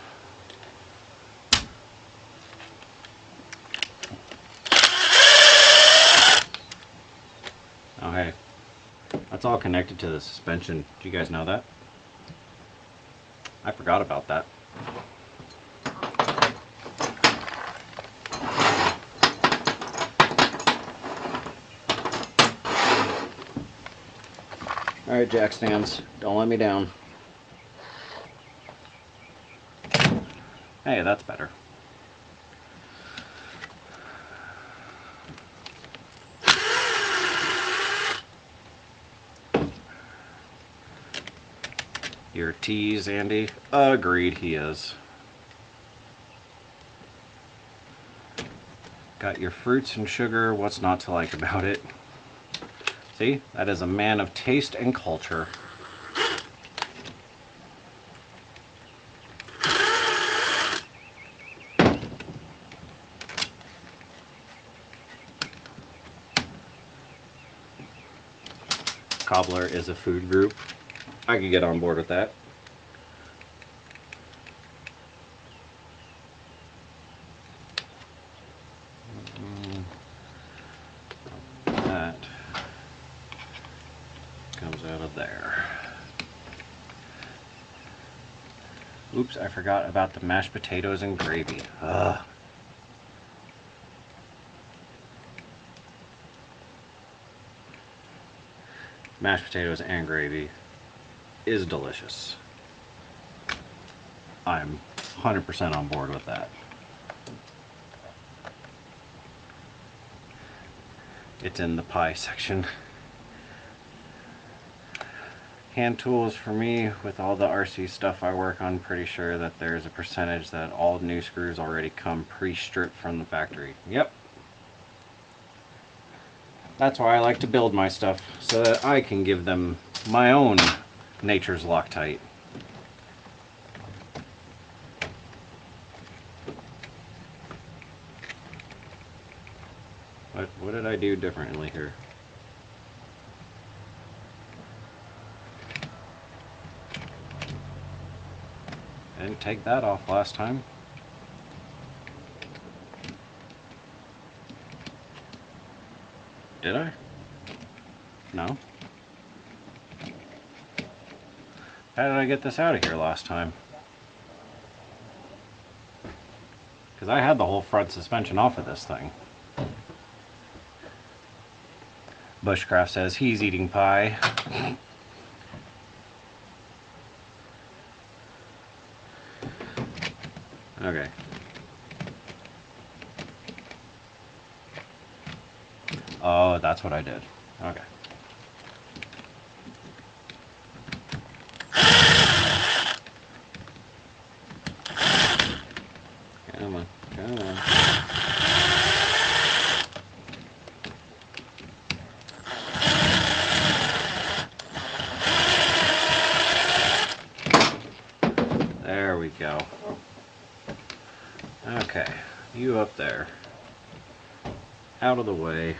Okay. That's all connected to the suspension. Do you guys know that? I forgot about that. Alright, jack stands. Don't let me down. Hey, that's better. Your tease, Andy? Agreed, he is. Got your fruits and sugar. What's not to like about it? See? That is a man of taste and culture. Cobbler is a food group. I could get on board with that. That comes out of there. Oops, I forgot about the mashed potatoes and gravy. Ugh. Mashed potatoes and gravy is delicious. I'm 100% on board with that. It's in the pie section. Hand tools for me, with all the RC stuff I work on, pretty sure that there's a percentage that all new screws already come pre-stripped from the factory. Yep. That's why I like to build my stuff, so that I can give them my own nature's Loctite. What did I do differently here? I didn't take that off last time. Did I? No. How did I get this out of here last time? Because I had the whole front suspension off of this thing. Bushcraft says he's eating pie. Okay. Oh, that's what I did. Okay. Come on, come on. There we go. Okay, you up there. Out of the way.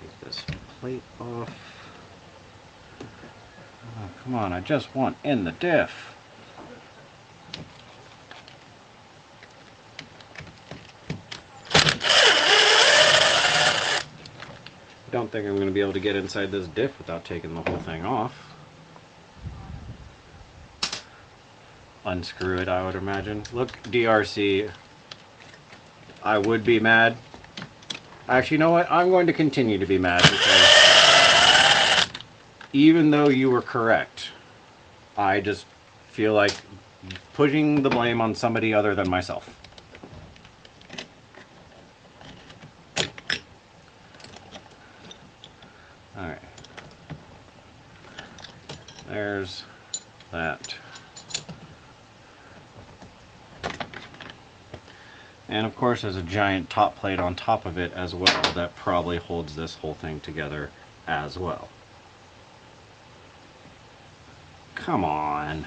Take this plate off. Oh, come on, I just want in the diff. don't think I'm going to be able to get inside this diff without taking the whole thing off. Unscrew it, I would imagine. Look, DRC, I would be mad. Actually, you know what? I'm going to continue to be mad because even though you were correct, I just feel like putting the blame on somebody other than myself. Alright. There's that. And of course there's a giant top plate on top of it as well that probably holds this whole thing together as well. Come on.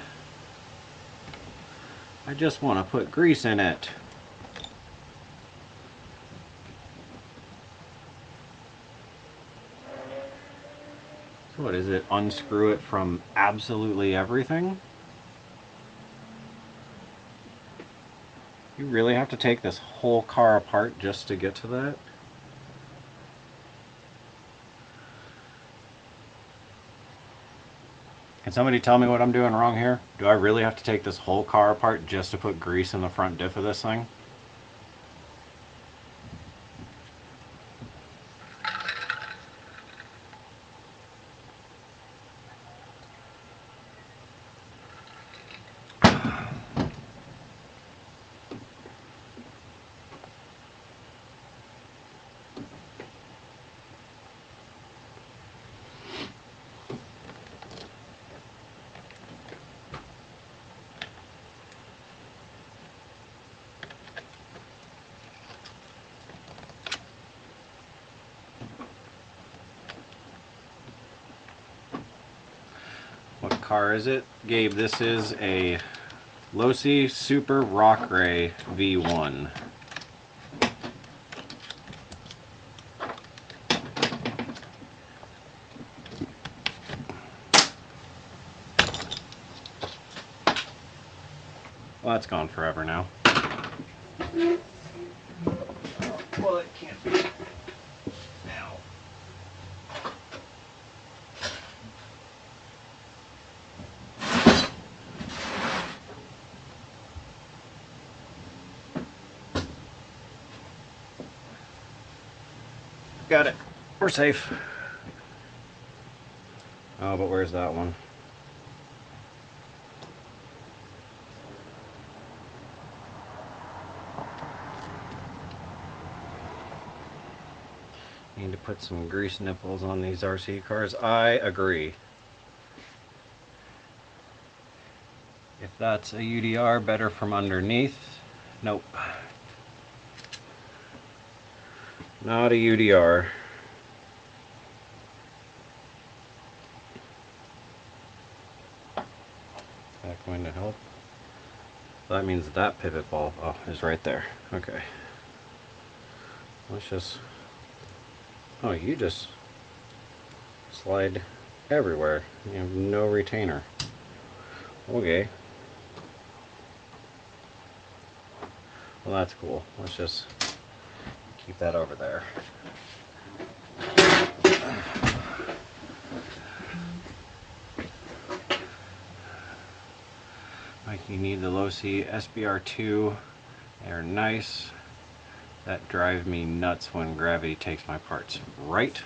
I just want to put grease in it. So what is it? Unscrew it from absolutely everything? You really have to take this whole car apart just to get to that? Can somebody tell me what I'm doing wrong here? Do I really have to take this whole car apart just to put grease in the front diff of this thing? What car is it? Gabe, this is a Losi Super Rock Ray V1. Well, that's gone forever now. Well, it can't be now. Got it. We're safe. Oh, but where's that one? Need to put some grease nipples on these RC cars. I agree. If that's a UDR, better from underneath. Nope. Not a UDR. That going to help? That means that pivot ball is right there. Okay. Let's just... Oh, you just slide everywhere. You have no retainer. Okay. Well, that's cool. Let's just keep that over there. Like, you need the Losi SBR2. They're nice. That drive me nuts when gravity takes my parts. Right?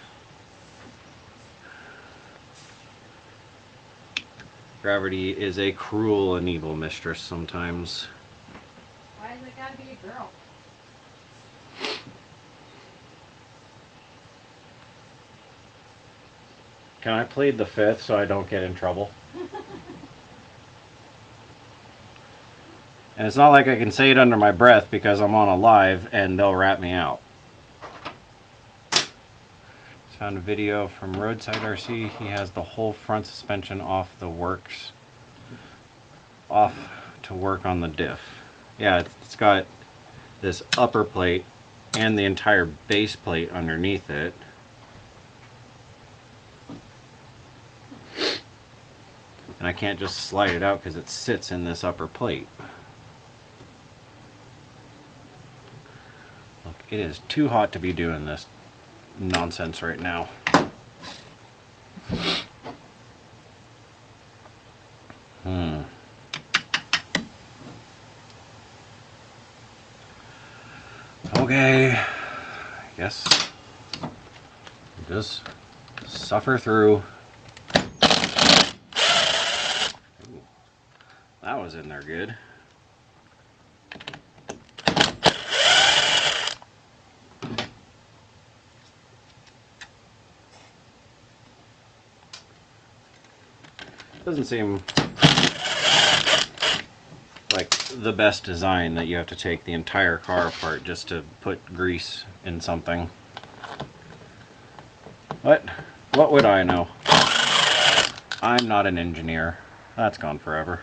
Gravity is a cruel and evil mistress sometimes. Why has it gotta be a girl? Can I plead the fifth so I don't get in trouble? And it's not like I can say it under my breath because I'm on a live and they'll rat me out. Just found a video from Roadside RC. He has the whole front suspension off the works. Off to work on the diff. Yeah, it's got this upper plate and the entire base plate underneath it. And I can't just slide it out because it sits in this upper plate. Look, it is too hot to be doing this nonsense right now. Okay, I guess just suffer through. Ooh, that was in there good. Doesn't seem like the best design that you have to take the entire car apart just to put grease in something. But what would I know? I'm not an engineer. That's gone forever.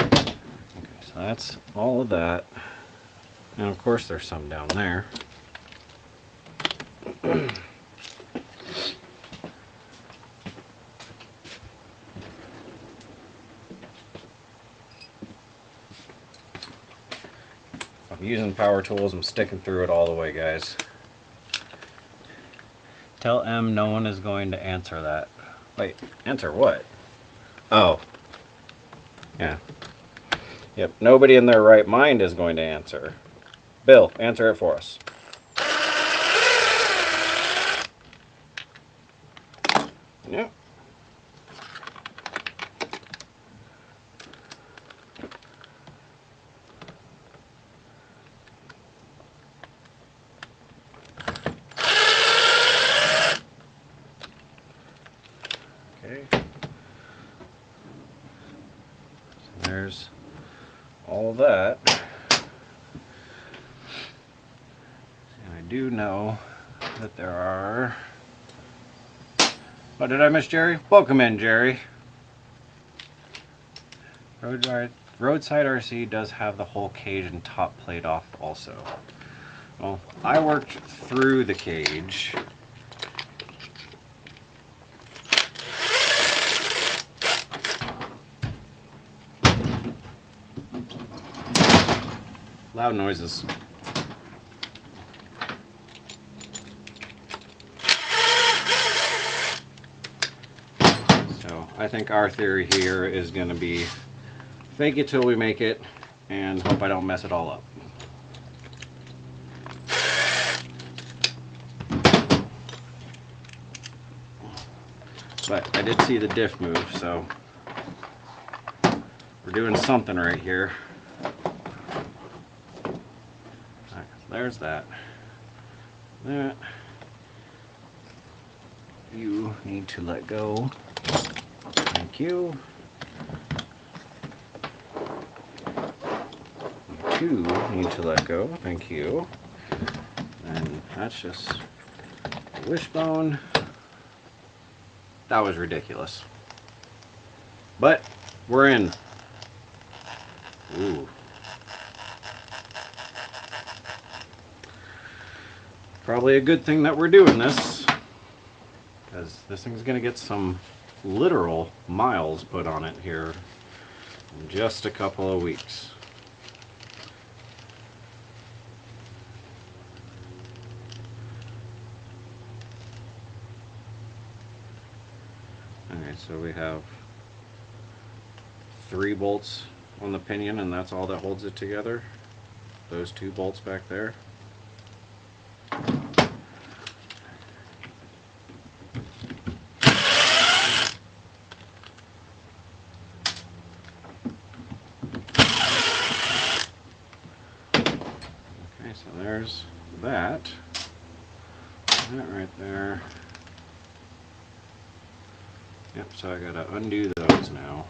Okay, so that's all of that. And of course there's some down there. I'm using power tools, I'm sticking through it all the way, guys. Tell M no one is going to answer that. Wait, answer what? Oh. Yeah. Yep, nobody in their right mind is going to answer. Bill, answer it for us. Yep. Okay. So there's all that. And I do know that there are... Oh, did I miss Jerry? Welcome in, Jerry. Roadside RC does have the whole cage and top plate off also. Well, I worked through the cage. Loud noises. So I think our theory here is going to be fake it till we make it and hope I don't mess it all up. But I did see the diff move, so we're doing something right here. Alright, there's that. That. You need to let go. Thank you. You need to let go. Thank you. And that's just a wishbone. That was ridiculous. But we're in. Ooh. Probably a good thing that we're doing this, because this thing's going to get some literal miles put on it here in just a couple of weeks. Alright, so we have 3 bolts on the pinion, and that's all that holds it together. Those 2 bolts back there. Okay, so there's that. That right there. Yep, so I gotta undo those now.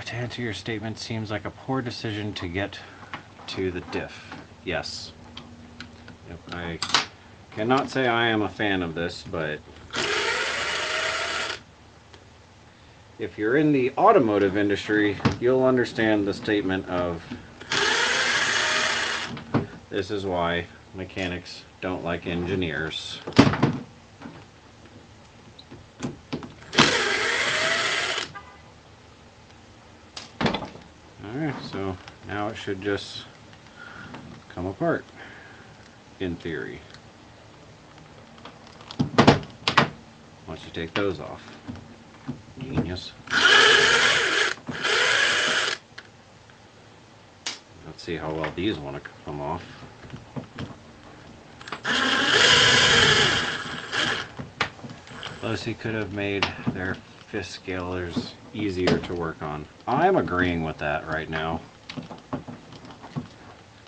To answer your statement, seems like a poor decision to get to the diff. Yes. Yep, I cannot say I am a fan of this, but if you're in the automotive industry, you'll understand the statement of this is why mechanics don't like engineers. it should just come apart, in theory. Once you take those off. Genius. Let's see how well these want to come off. Lucy could have made their fifth scalers easier to work on. I'm agreeing with that right now.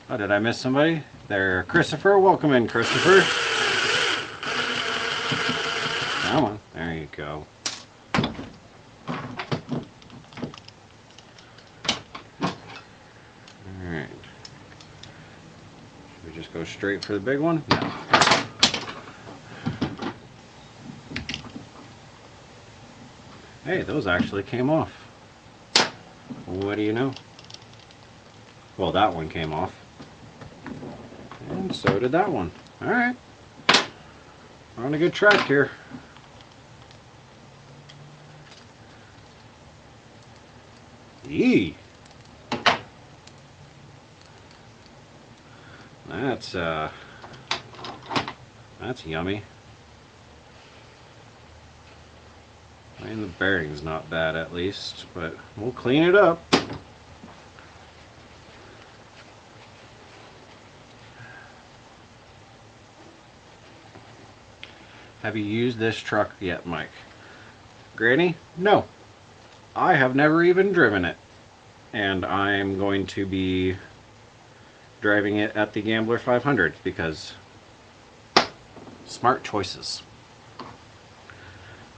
Oh, did I miss somebody? There, Christopher. Welcome in, Christopher. Come on. There you go. Alright. Should we just go straight for the big one? No. Hey, those actually came off. What do you know? Well, that one came off. And so did that one. Alright. We're on a good track here. Yee! That's yummy. I mean, the bearing's not bad at least, but we'll clean it up. Have you used this truck yet, Mike? Granny? No. I have never even driven it. And I'm going to be driving it at the Gambler 500 because smart choices.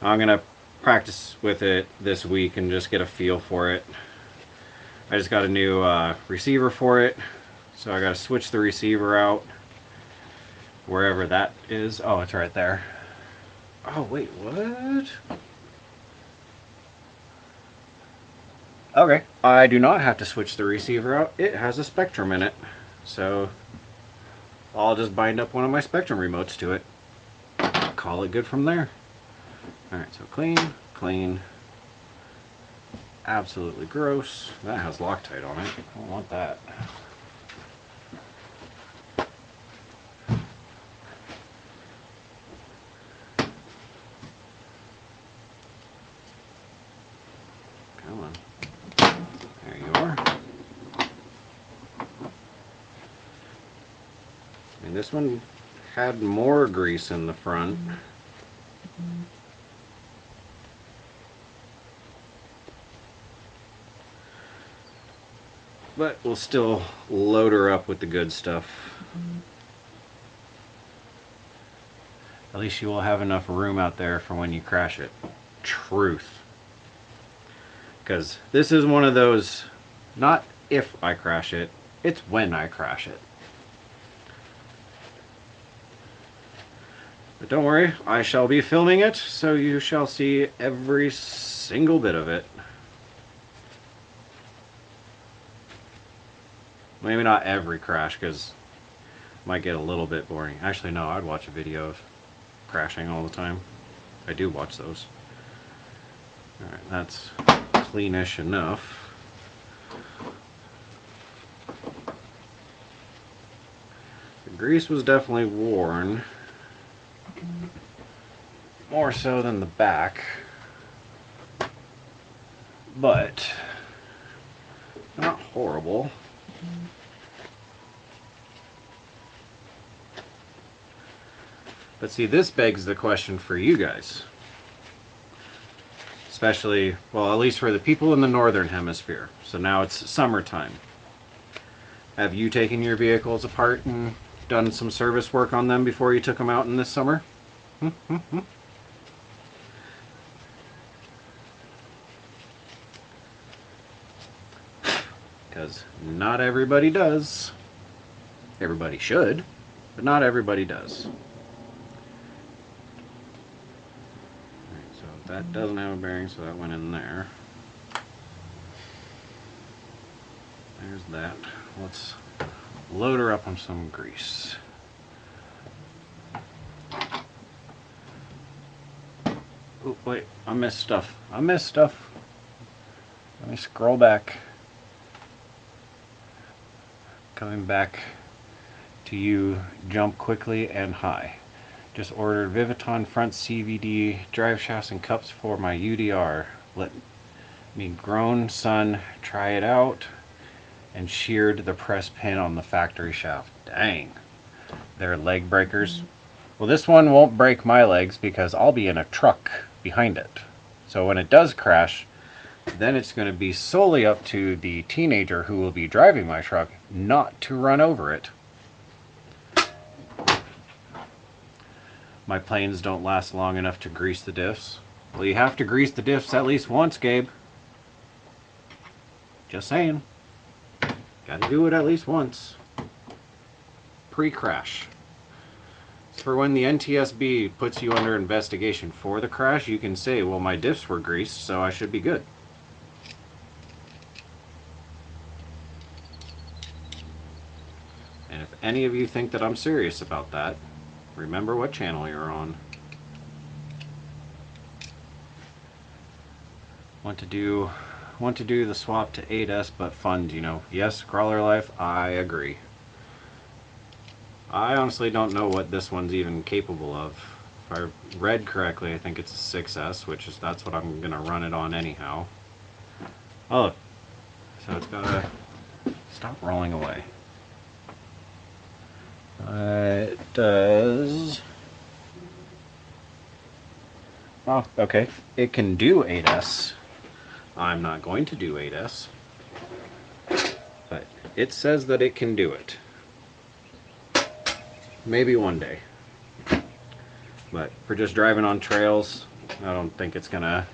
I'm going to practice with it this week and just get a feel for it. I just got a new receiver for it, so I got to switch the receiver out wherever that is. Oh, it's right there. Oh, wait, what? Okay, I do not have to switch the receiver out. It has a Spectrum in it, so I'll just bind up one of my Spectrum remotes to it. Call it good from there. Alright, so clean, clean. Absolutely gross. That has Loctite on it. I don't want that. Come on. There you are. And this one had more grease in the front. But we'll still load her up with the good stuff. At least you will have enough room out there for when you crash it. Truth. Because this is one of those, not if I crash it, it's when I crash it. But don't worry, I shall be filming it, so you shall see every single bit of it. Maybe not every crash, because it might get a little bit boring. Actually, no, I'd watch a video of crashing all the time. I do watch those. Alright, that's cleanish enough. The grease was definitely worn. More so than the back. But not horrible. But see, this begs the question for you guys. Especially, well, at least for the people in the northern hemisphere. So now it's summertime. Have you taken your vehicles apart and done some service work on them before you took them out in this summer? Because not everybody does. Everybody should, but not everybody does. That doesn't have a bearing, so that went in there. There's that. Let's load her up on some grease. Oh, wait, I missed stuff. I missed stuff. Let me scroll back. Coming back to you, jump quickly and high. Just ordered Viviton front CVD drive shafts and cups for my UDR. Let me grown son try it out, and sheared the press pin on the factory shaft. Dang. They're leg breakers. Well, this one won't break my legs because I'll be in a truck behind it. So when it does crash, then it's going to be solely up to the teenager who will be driving my truck not to run over it. My planes don't last long enough to grease the diffs. Well, you have to grease the diffs at least once, Gabe. Just saying. Gotta do it at least once. Pre-crash. For when the NTSB puts you under investigation for the crash, you can say, well, my diffs were greased, so I should be good. And if any of you think that I'm serious about that, remember what channel you're on. Want to do the swap to 8S, but fund, you know. Yes, Crawler Life, I agree. I honestly don't know what this one's even capable of. If I read correctly, I think it's a 6S, which is that's what I'm gonna run it on anyhow. Oh, look. So it's gotta stop rolling away. It does. Oh, okay. It can do 8S. I'm not going to do 8S, but it says that it can do it. Maybe one day. But for just driving on trails, I don't think it's gonna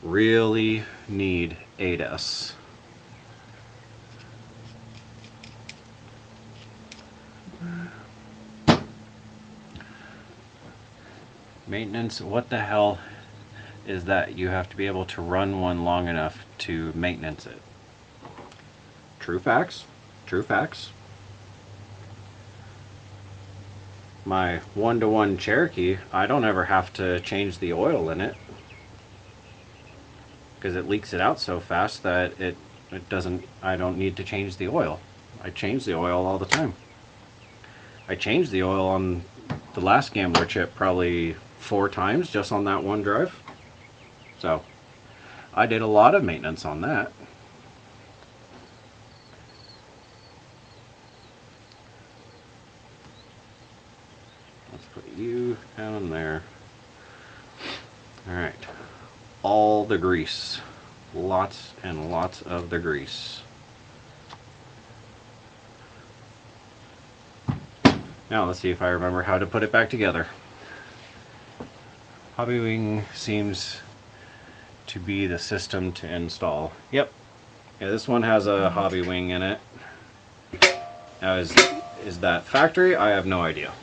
really need 8S. Maintenance, what the hell is that? You have to be able to run one long enough to maintenance it. True facts. True facts. My 1-to-1 Cherokee, I don't ever have to change the oil in it because it leaks it out so fast that it doesn't, I don't need to change the oil. I change the oil all the time. I changed the oil on the last Gambler chip probably 4 times just on that one drive. So I did a lot of maintenance on that. Let's put you down there. Alright. All the grease. Lots and lots of the grease. Now let's see if I remember how to put it back together. Hobby Wing seems to be the system to install. Yep. Yeah, this one has a Hobby Wing in it. Now is that factory? I have no idea.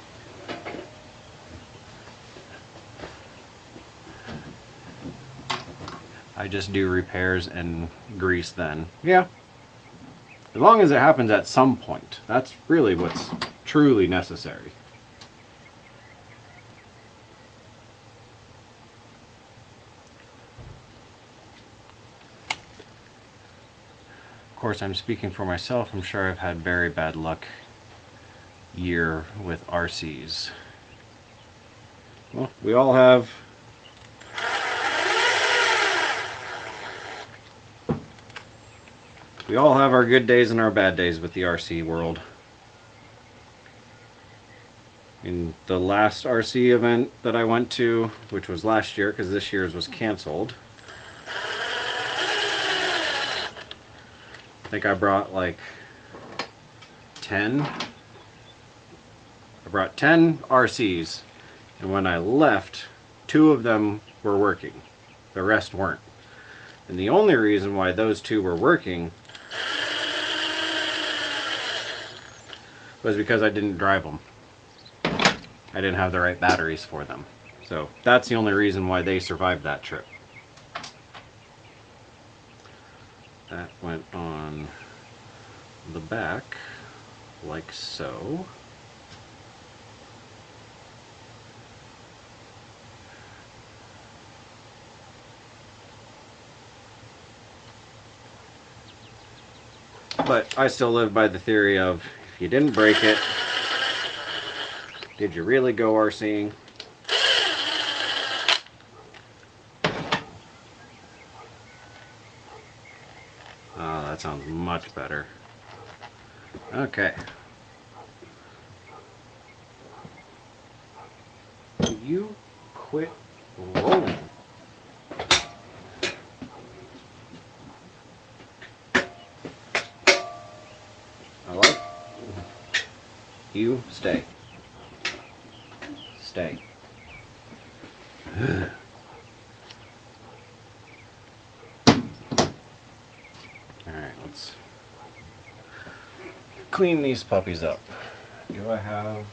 I just do repairs and grease then. Yeah. As long as it happens at some point. That's really what's truly necessary. Of course, I'm speaking for myself. I'm sure I've had very bad luck year with RCs. Well, we all have our good days and our bad days with the RC world. In the last RC event that I went to, which was last year because this year's was canceled, I think I brought like 10. I brought 10 RCs, and when I left, 2 of them were working. The rest weren't. And the only reason why those 2 were working was because I didn't drive them. I didn't have the right batteries for them. So that's the only reason why they survived that trip. That went on the back like so. But I still live by the theory of, if you didn't break it, did you really go RCing? Oh, that sounds much better. Okay. You quit rolling. I like you. Stay. Stay. Alright, let's clean these puppies up. Do I have...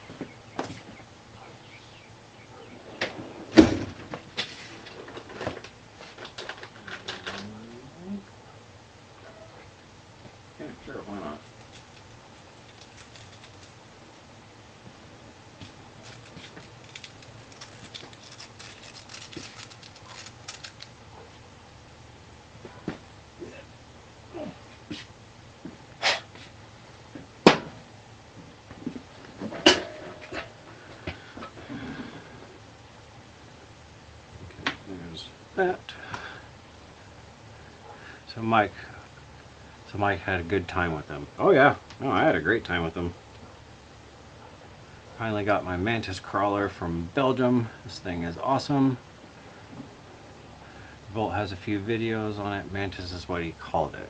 Yeah, sure, why not? There's that. So Mike had a good time with them. Oh yeah, no, I had a great time with them. Finally got my mantis crawler from Belgium. This thing is awesome. Volt has a few videos on it. Mantis is what he called it.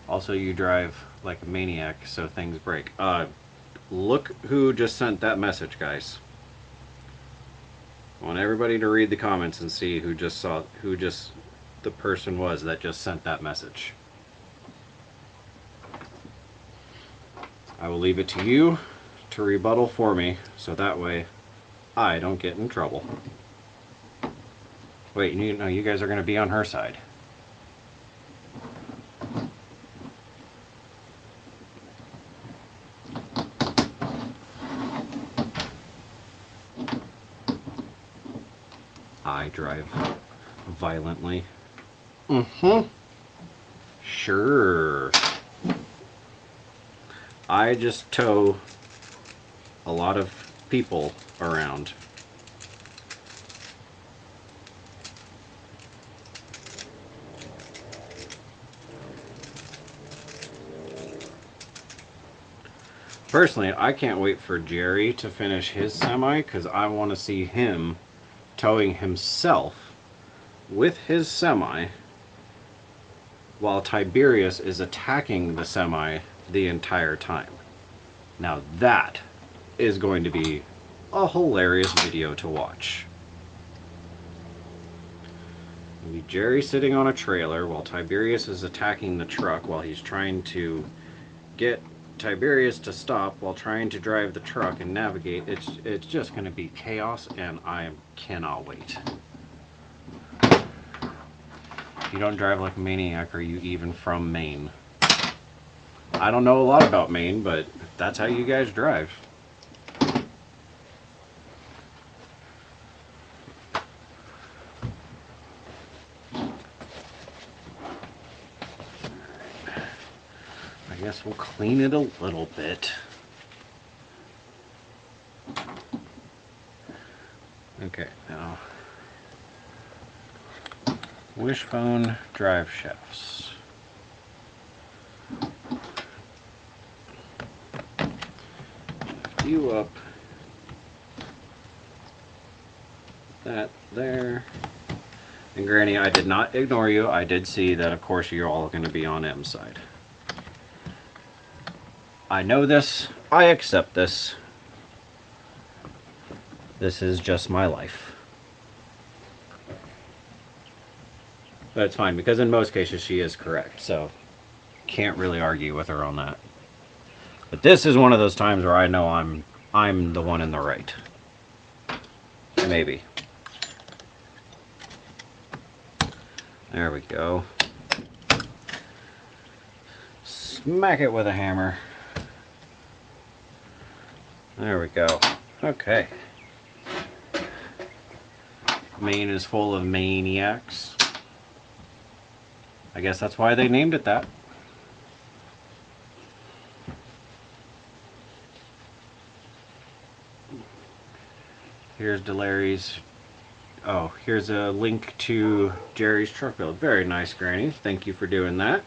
Also, you drive like a maniac, so things break. Look who just sent that message, guys. I want everybody to read the comments and see who the person was that just sent that message. I will leave it to you to rebuttal for me, so that way I don't get in trouble. Wait, you guys are going to be on her side. I drive violently. Sure. I just tow a lot of people around. Personally, I can't wait for Jerry to finish his semi because I want to see him towing himself with his semi while Tiberius is attacking the semi the entire time. Now that is going to be a hilarious video to watch. Maybe Jerry sitting on a trailer while Tiberius is attacking the truck while he's trying to get Tiberius to stop while trying to drive the truck and navigate. It's just going to be chaos, and I cannot wait. You don't drive like a maniac, are you even from Maine? I don't know a lot about Maine, but that's how you guys drive. I guess we'll clean it a little bit. Okay, now wishbone drive shafts. You up. That there. And Granny, I did not ignore you. I did see that, of course, you're all going to be on M's side. I know this. I accept this. This is just my life. But it's fine, because in most cases she is correct, so can't really argue with her on that. But this is one of those times where I know I'm the one in the right. Maybe. There we go. Smack it with a hammer. There we go. Okay. Maine is full of maniacs. I guess that's why they named it that. Here's Delari's. Oh, here's a link to Jerry's truck build. Very nice, Granny. Thank you for doing that.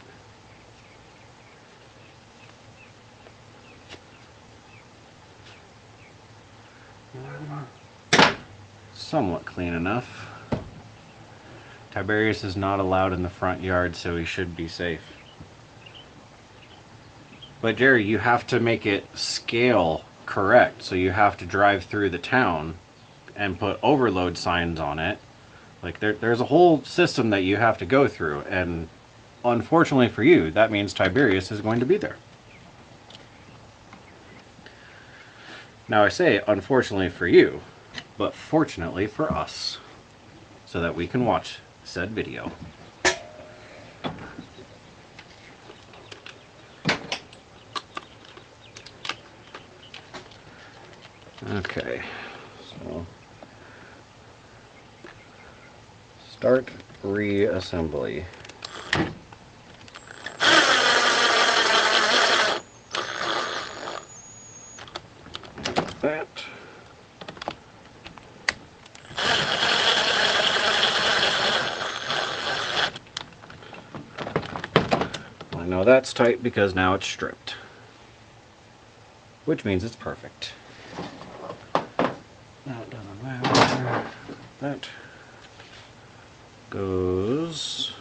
Somewhat clean enough. Tiberius is not allowed in the front yard, so he should be safe. But Jerry, you have to make it scale correct, so you have to drive through the town and put overload signs on it. Like there's a whole system that you have to go through, and unfortunately for you, that means Tiberius is going to be there. Now I say unfortunately for you, but fortunately for us, so that we can watch said video. Okay, so start reassembly. That. I know that's tight because now it's stripped, which means it's perfect. Now it doesn't matter. That goes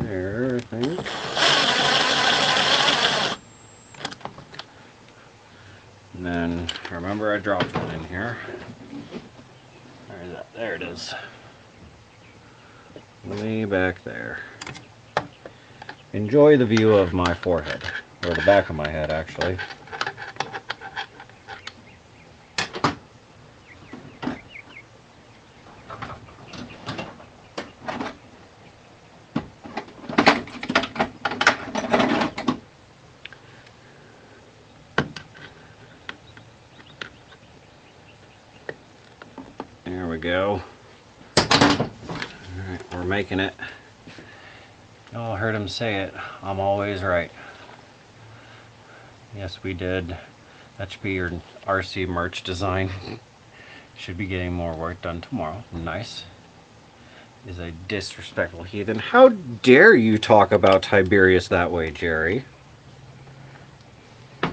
there, I think. And then remember I dropped one in here. Where is that? There it is. Way back there. Enjoy the view of my forehead, or the back of my head actually. There we go. Alright, we're making it. Y'all heard him say it. I'm always right. Yes, we did. That should be your RC merch design. Should be getting more work done tomorrow. Nice. Is a disrespectful heathen. How dare you talk about Tiberius that way, Jerry? You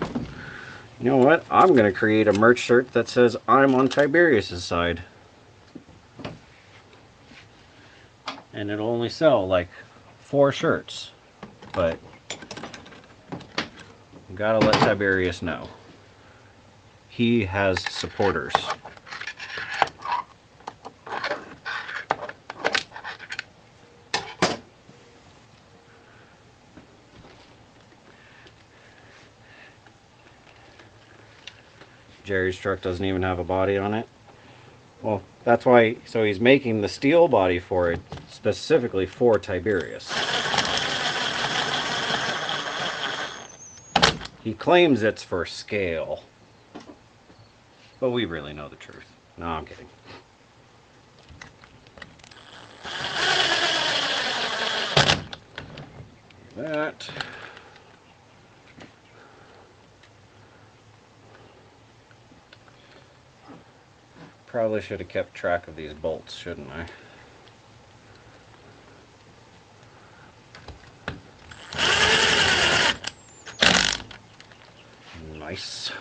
know what? I'm going to create a merch shirt that says I'm on Tiberius's side. And it'll only sell like 4 shirts. But you gotta let Tiberius know. He has supporters. Jerry's truck doesn't even have a body on it. Well, that's why, so he's making the steel body for it, specifically for Tiberius. He claims it's for scale, but we really know the truth. No, I'm kidding. That. Probably should have kept track of these bolts, shouldn't I? Nice.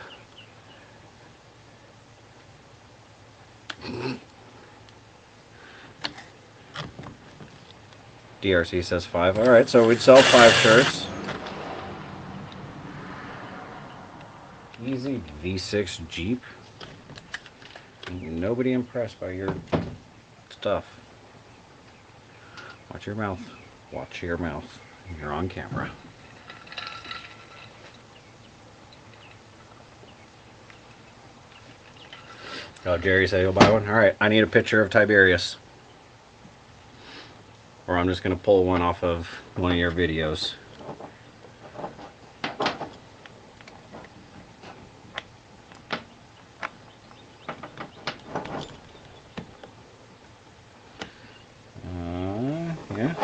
DRC says 5. Alright, so we'd sell 5 shirts. Easy V6 Jeep. Nobody impressed by your stuff. Watch your mouth. Watch your mouth. You're on camera. Oh, Jerry said he'll buy one? Alright, I need a picture of Tiberius. Or I'm just going to pull one off of one of your videos. Yeah,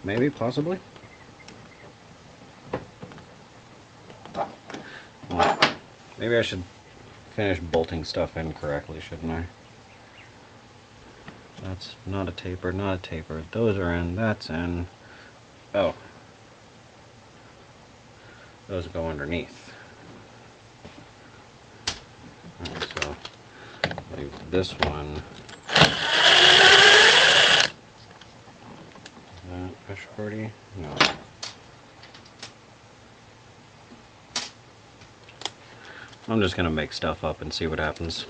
maybe, possibly. Maybe I should finish bolting stuff in correctly, shouldn't I? That's not a taper, not a taper. Those are in, that's in. Oh. Those go underneath. Alright, so leave this one. That push 40? No. I'm just gonna make stuff up and see what happens.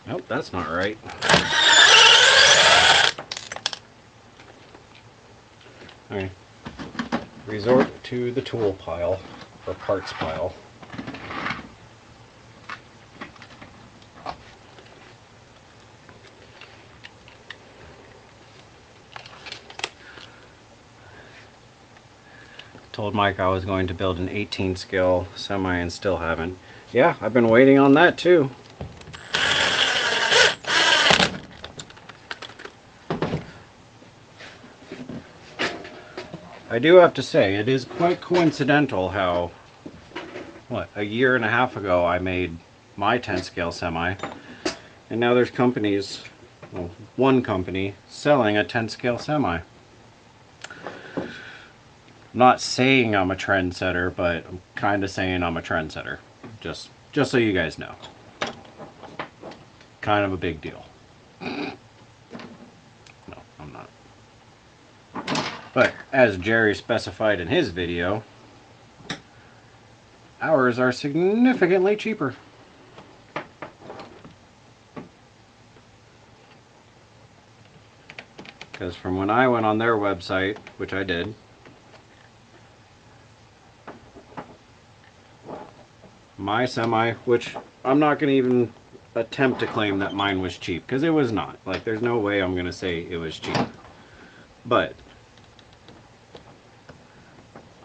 Nope, that's not right. Alright. Resort to the tool pile, or parts pile. Told Mike I was going to build an 18 scale semi and still haven't. Yeah, I've been waiting on that too. I do have to say, it is quite coincidental how, what, a year and a half ago I made my 10 scale semi, and now there's companies, well, one company, selling a 10 scale semi. I'm not saying I'm a trendsetter, but I'm kind of saying I'm a trendsetter. Just so you guys know. Kind of a big deal. No, I'm not. But as Jerry specified in his video, ours are significantly cheaper. Because from when I went on their website, which I did, my semi, which I'm not going to even attempt to claim that mine was cheap, because it was not. Like, there's no way I'm going to say it was cheap. But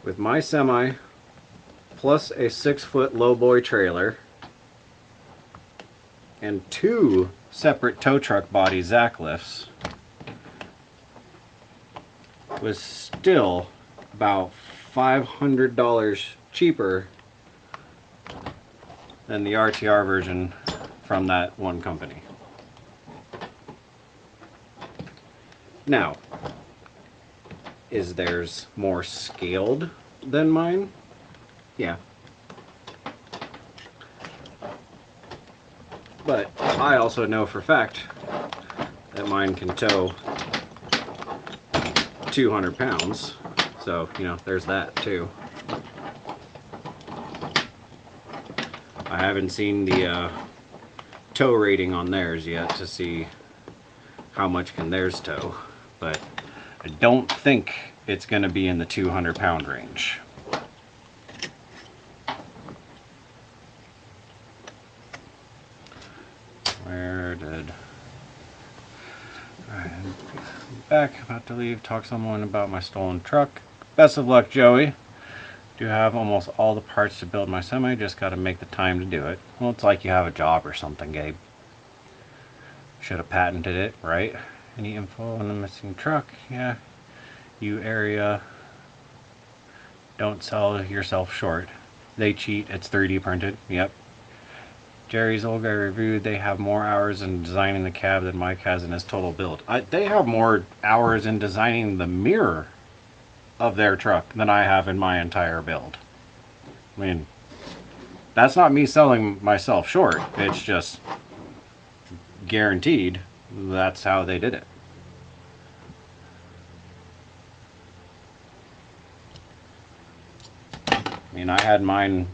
with my semi, plus a 6-foot lowboy trailer, and 2 separate tow truck body Zack lifts, was still about $500 cheaper than the RTR version from that one company. Now, is theirs more scaled than mine? Yeah. But I also know for a fact that mine can tow 200 pounds. So, you know, there's that too. I haven't seen the tow rating on theirs yet to see how much can theirs tow, but I don't think it's going to be in the 200 pound range. Where did... Alright, back, about to leave, talk to someone about my stolen truck. Best of luck, Joey. Do have almost all the parts to build my semi, just got to make the time to do it. Well, it's like you have a job or something, Gabe. Should have patented it, right? Any info on the missing truck? Yeah. You area. Don't sell yourself short. They cheat, it's 3D printed. Yep. Jerry's old guy reviewed, they have more hours in designing the cab than Mike has in his total build. They have more hours in designing the mirror of their truck than I have in my entire build. I mean, that's not me selling myself short. It's just guaranteed that's how they did it. I mean, I had mine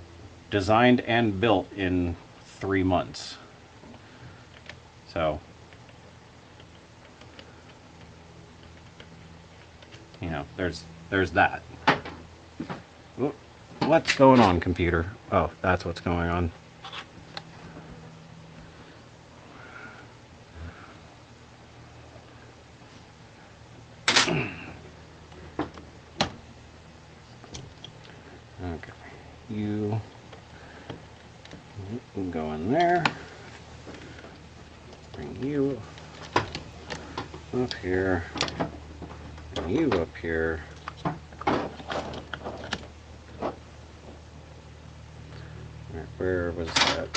designed and built in 3 months. So, you know, there's that. What's going on, computer? Oh, that's what's going on. Okay, you can go in there. Bring you up here. Bring you up here. Where was that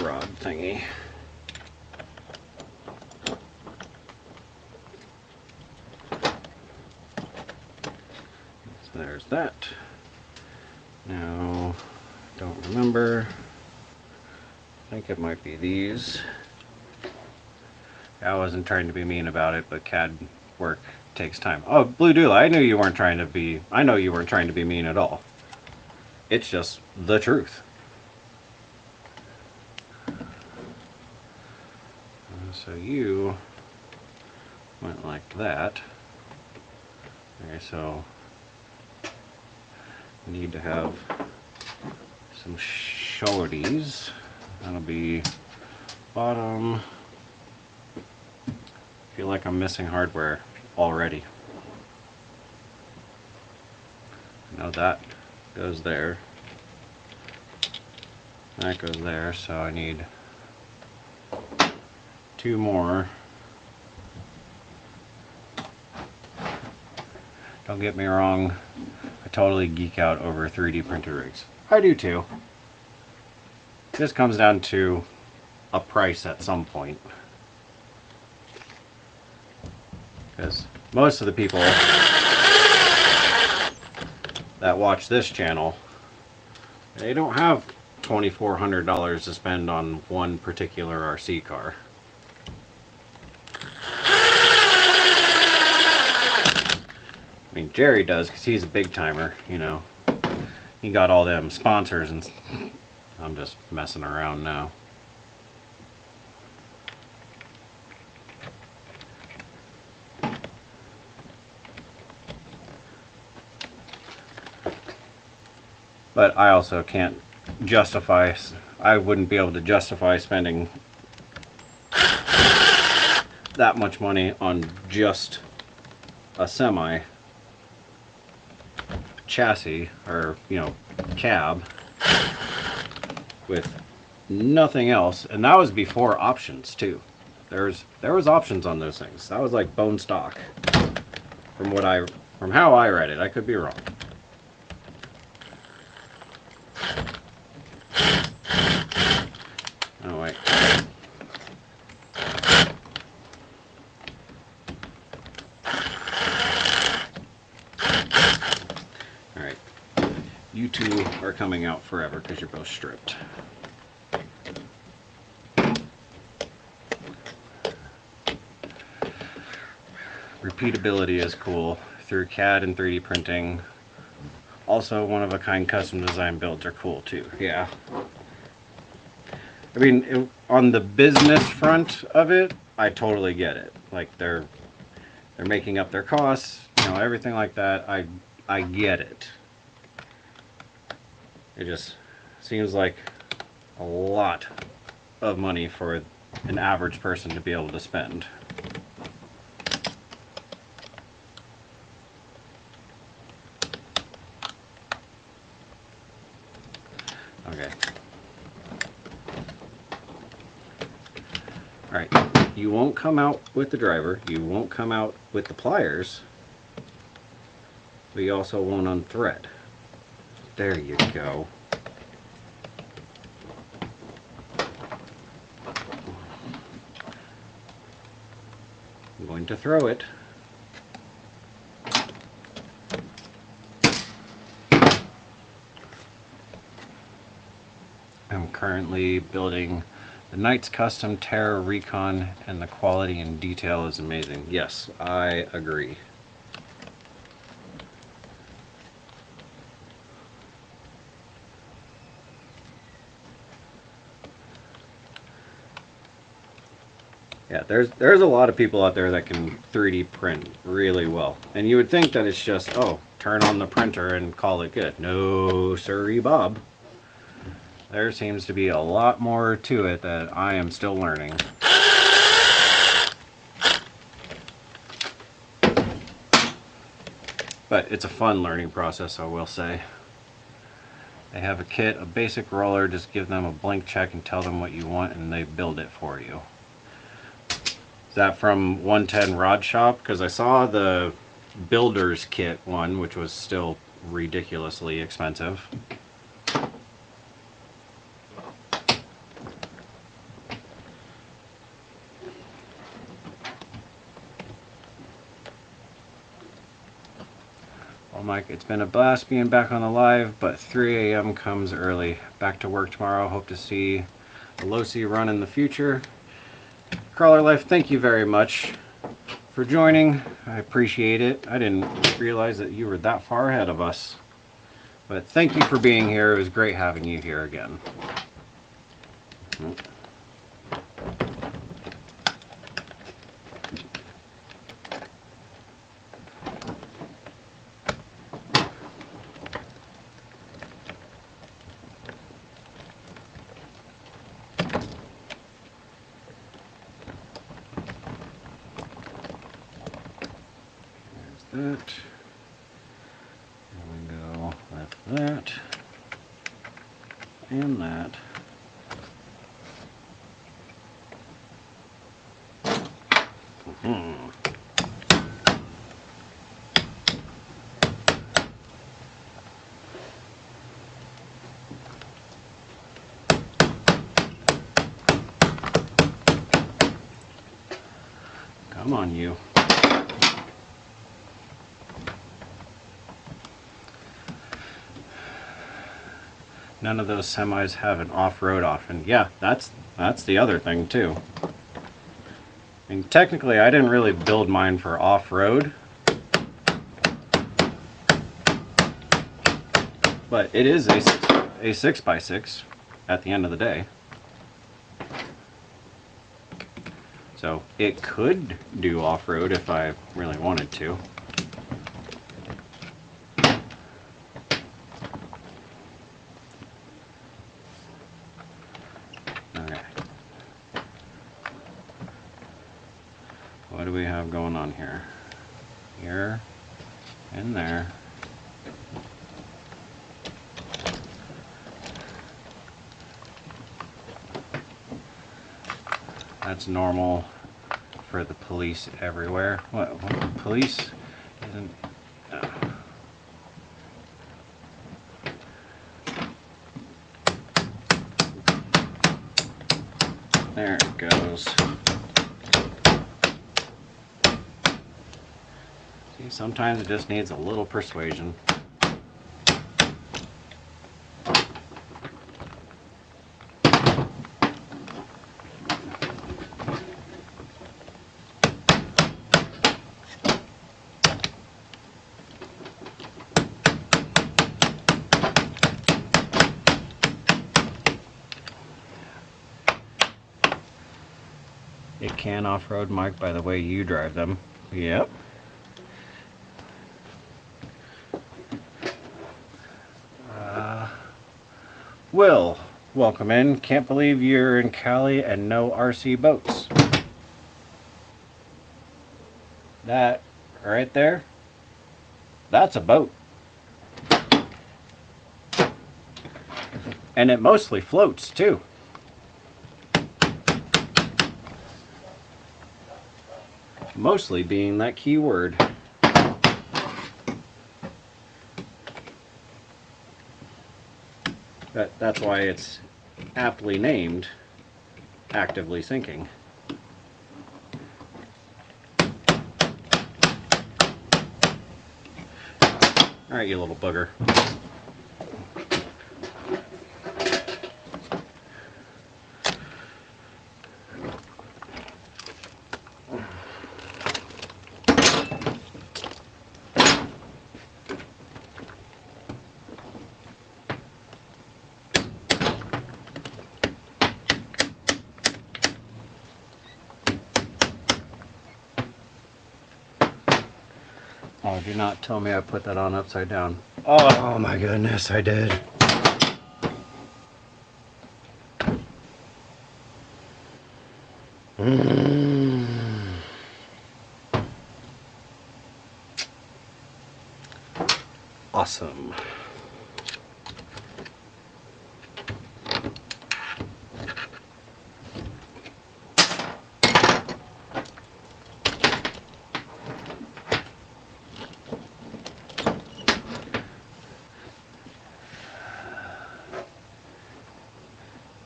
rod thingy? So there's that. Now, don't remember. I think it might be these. I wasn't trying to be mean about it, but CAD work takes time. Oh, Blue Doula, I know you weren't trying to be mean at all. It's just the truth. So you went like that. Okay, so need to have some shorties. That'll be bottom. Feel like I'm missing hardware already. Now that goes there. That goes there, so I need 2 more. Don't get me wrong, I totally geek out over 3D printed rigs. I do too. This comes down to a price at some point. Because most of the people that watch this channel, they don't have $2,400 to spend on one particular RC car. I mean, Jerry does because he's a big timer, you know. He got all them sponsors, and I'm just messing around now. But I also can't justify, I wouldn't be able to justify spending that much money on just a semi chassis, or, you know, cab, with nothing else. And that was before options too. There was options on those things. That was like bone stock, from how I read it. I could be wrong. Oh wait. Alright. You two are coming out forever because you're both stripped. Repeatability is cool through CAD and 3D printing. Also, one-of-a-kind custom design builds are cool too. Yeah. I mean, on the business front of it, I totally get it. Like, they're making up their costs, you know, everything like that. I get it. It just seems like a lot of money for an average person to be able to spend. Okay. Alright, you won't come out with the driver, you won't come out with the pliers, but you also won't unthread. There you go. I'm going to throw it. I'm currently building the Knights Custom Terra Recon, and the quality and detail is amazing. Yes, I agree. Yeah, there's a lot of people out there that can 3D print really well. And you would think that it's just, oh, turn on the printer and call it good. No, sirree, Bob. There seems to be a lot more to it that I am still learning. But it's a fun learning process, I will say. They have a kit, a basic roller, just give them a blank check and tell them what you want and they build it for you. Is that from 110 Rod Shop? Because I saw the builder's kit one, which was still ridiculously expensive. Well, Mike, it's been a blast being back on the live, but 3 a.m. comes early. Back to work tomorrow. Hope to see a low-C run in the future. Crawler Life, thank you very much for joining. I appreciate it. I didn't realize that you were that far ahead of us. But thank you for being here. It was great having you here again. That. There we go with that and that. Come on, you. None of those semis have an off-road option. Yeah, that's the other thing too. I mean, technically I didn't really build mine for off-road, but it is a 6x6 at the end of the day. So it could do off-road if I really wanted to. Okay. What do we have going on here? Here and there. That's normal for the police everywhere. What police isn't... There it goes. See, sometimes it just needs a little persuasion. It can off-road, Mike, by the way you drive them. Yep. Will, welcome in. Can't believe you're in Cali and no RC boats. That right there, that's a boat. And it mostly floats too. Mostly being that key word. That's why it's aptly named actively sinking. Alright, you little bugger. Oh, do not tell me I put that on upside down. Oh my goodness, I did. Awesome.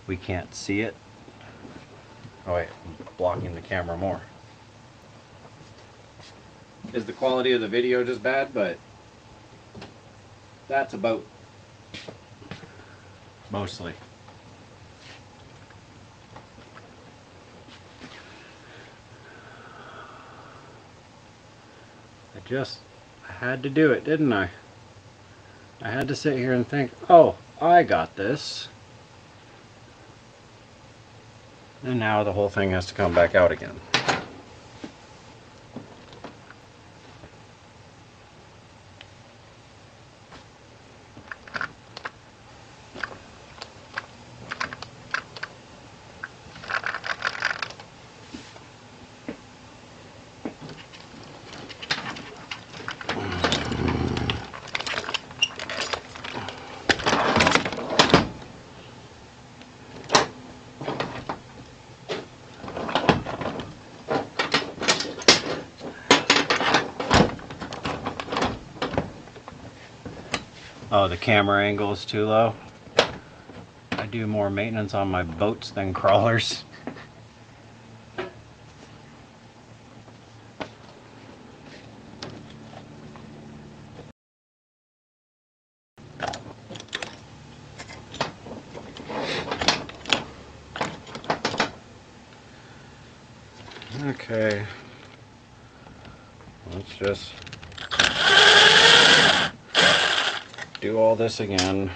we can't see it. Oh wait, I'm blocking the camera more. Is the quality of the video just bad? But that's about mostly. I had to do it, didn't I? I had to sit here and think, oh, I got this. And now the whole thing has to come back out again. Oh, the camera angle is too low. I do more maintenance on my boats than crawlers. Okay, let's just do all this again.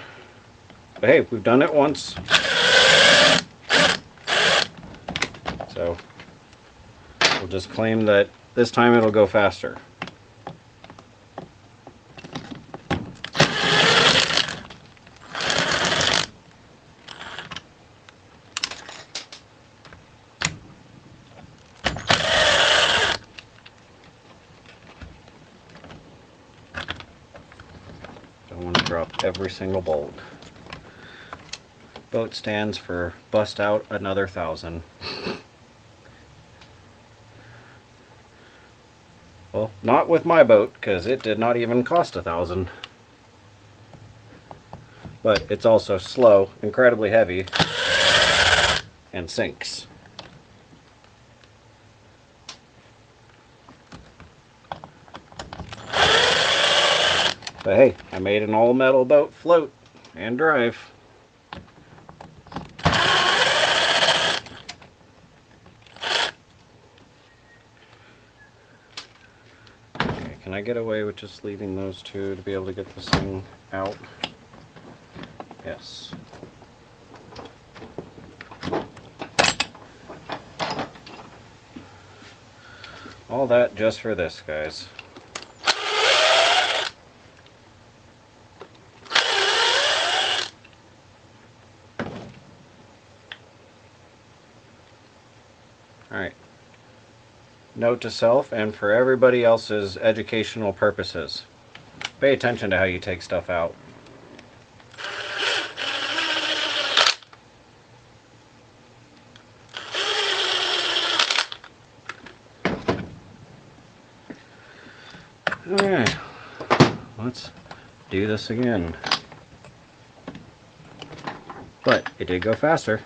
But hey, we've done it once. So we'll just claim that this time it'll go faster. Don't want to drop every single bolt. Boat stands for bust out another 1,000. Well, not with my boat, because it did not even cost 1,000. But it's also slow, incredibly heavy, and sinks. But hey, I made an all-metal boat float and drive. Okay, can I get away with just leaving those two to be able to get this thing out? Yes. All that just for this, guys. Alright. Note to self and for everybody else's educational purposes. Pay attention to how you take stuff out. Alright, let's do this again. But it did go faster.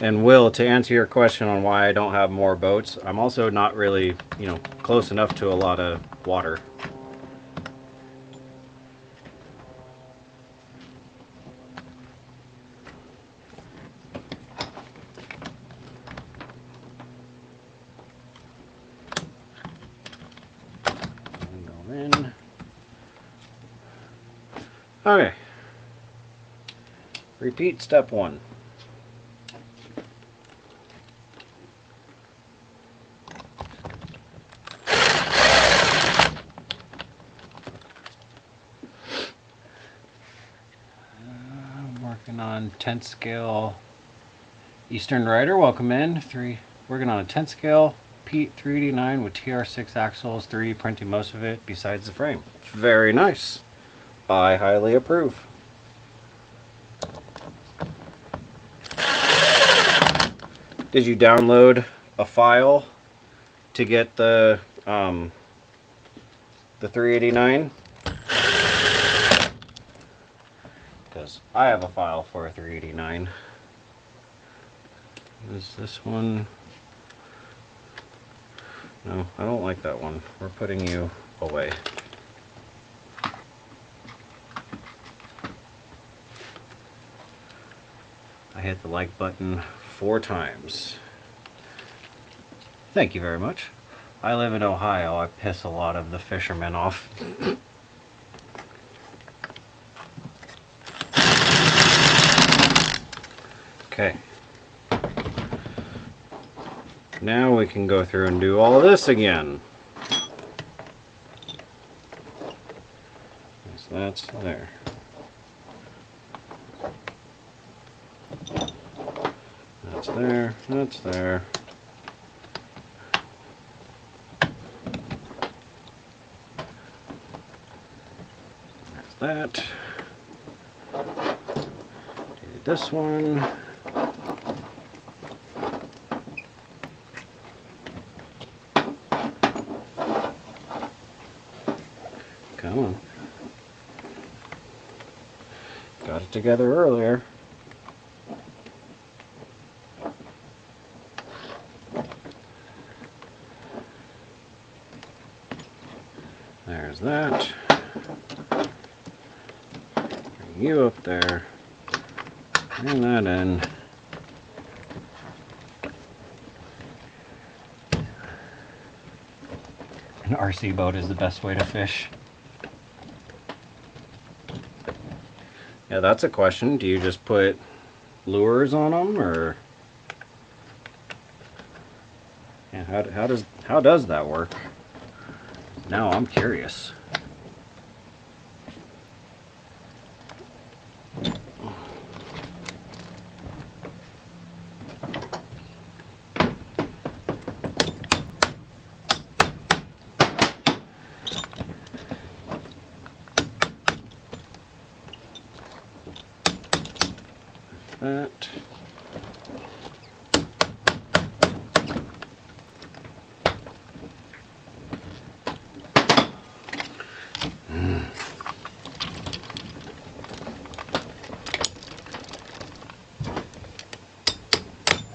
And Will, to answer your question on why I don't have more boats, I'm also not really, close enough to a lot of water. Go in. Okay. Repeat step 1. Working on 10th scale Eastern Rider, welcome in. Working on a 10th scale Pete 389 with TR6 axles, 3D printing most of it besides the frame. Very nice. I highly approve. Did you download a file to get the 389? Because I have a file for a 389. Is this one? No, I don't like that one. We're putting you away. I hit the like button 4 times. Thank you very much. I live in Ohio. I piss a lot of the fishermen off. Okay. Now we can go through and do all of this again. So that's there. That's there. That's there. That's that. Do this one. Come on. Got it together earlier. There's that. Bring you up there. Bring that in. An RC boat is the best way to fish. Yeah, that's a question. Do you just put lures on them, or yeah, how does that work? Now I'm curious. That.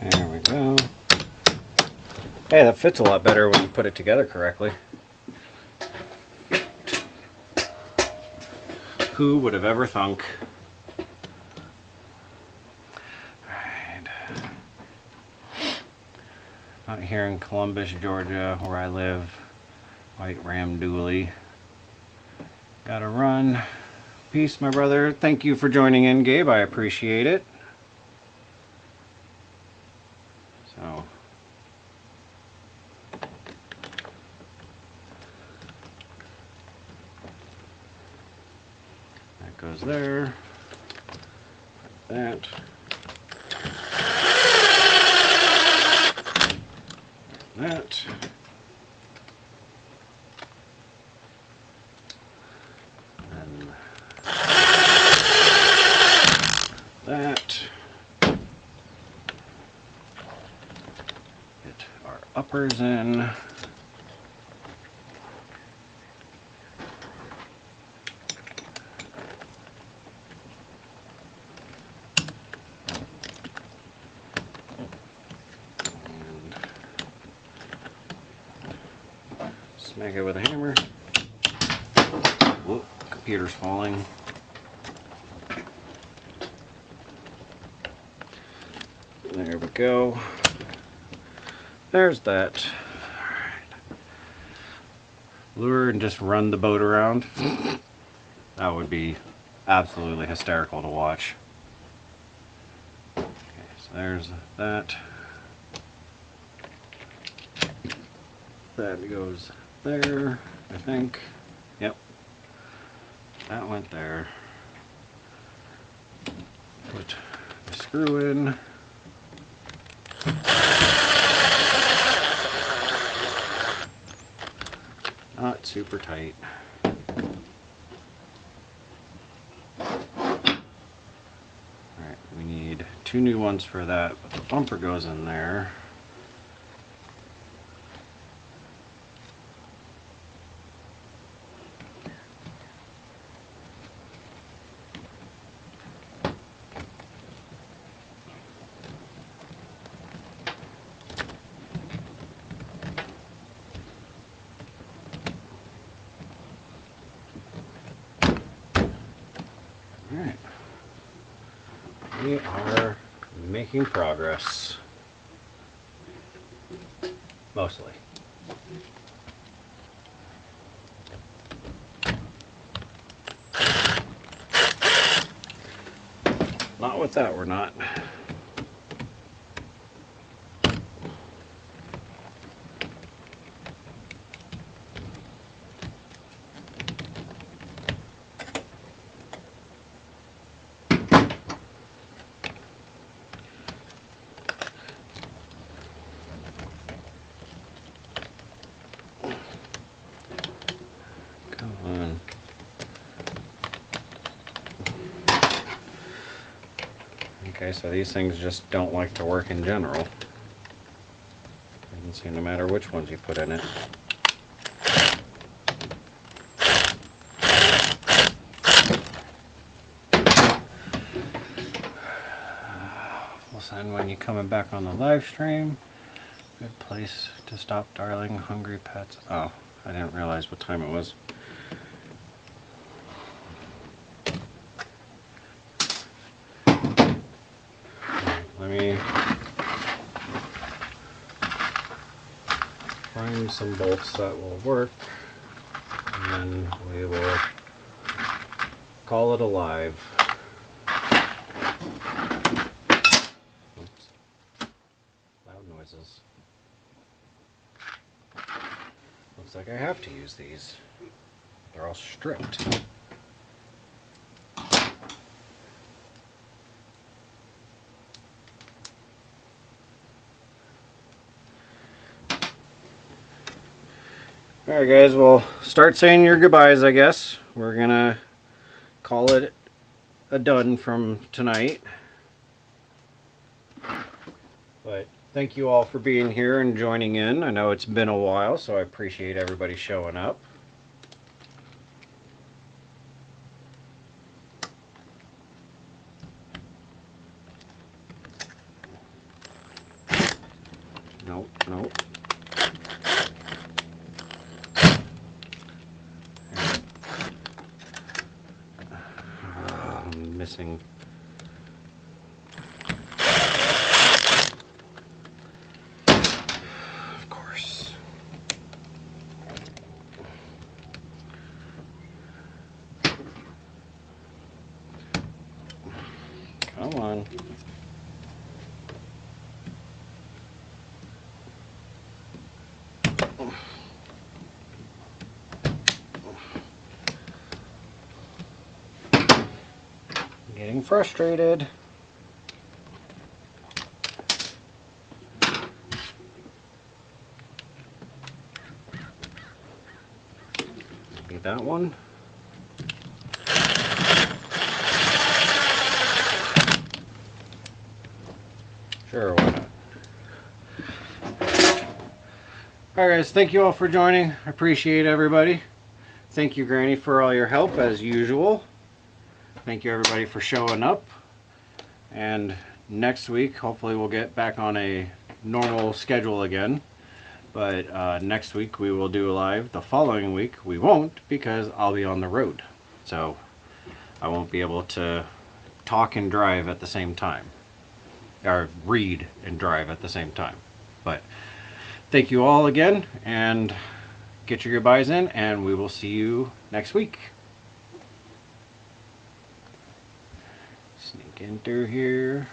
There we go. Hey, that fits a lot better when you put it together correctly. Who would have ever thunk? Out here in Columbus, Georgia, where I live, White Ram Dooley. Gotta run. Peace, my brother. Thank you for joining in, Gabe. I appreciate it. So, that goes there. That. That. And that. Get our uppers in. Smack it with a hammer. Whoop, computer's falling. There we go. There's that. Alright. Lure and just run the boat around. That would be absolutely hysterical to watch. Okay, so there's that. That goes there, I think. Yep. That went there. Put the screw in. Not super tight. Alright, we need 2 new ones for that, but the bumper goes in there. Alright. We are making progress. Mostly. Not with that, we're not. Come on. Okay, so these things just don't like to work in general. Doesn't seem to matter which ones you put in it. And when you're coming back on the live stream, good place to stop, darling. Hungry pets. Oh, I didn't realize what time it was. Let me find some bolts that will work, and then we will call it a live. Noises. Looks like I have to use these. They're all stripped. Alright guys, well, start saying your goodbyes, I guess. We're gonna call it a done from tonight. But thank you all for being here and joining in. I know it's been a while, so I appreciate everybody showing up. Nope, nope. I'm missing. Of course. Come on. Getting frustrated. Maybe that one. Sure, why not? Alright guys, thank you all for joining. I appreciate everybody. Thank you, Granny, for all your help as usual. Thank you everybody for showing up. And next week, hopefully we'll get back on a normal schedule again. But next week we will do a live. The following week we won't, because I'll be on the road. So I won't be able to talk and drive at the same time. Or read and drive at the same time. But thank you all again, and get your goodbyes in, and we will see you next week. Sneak in through here.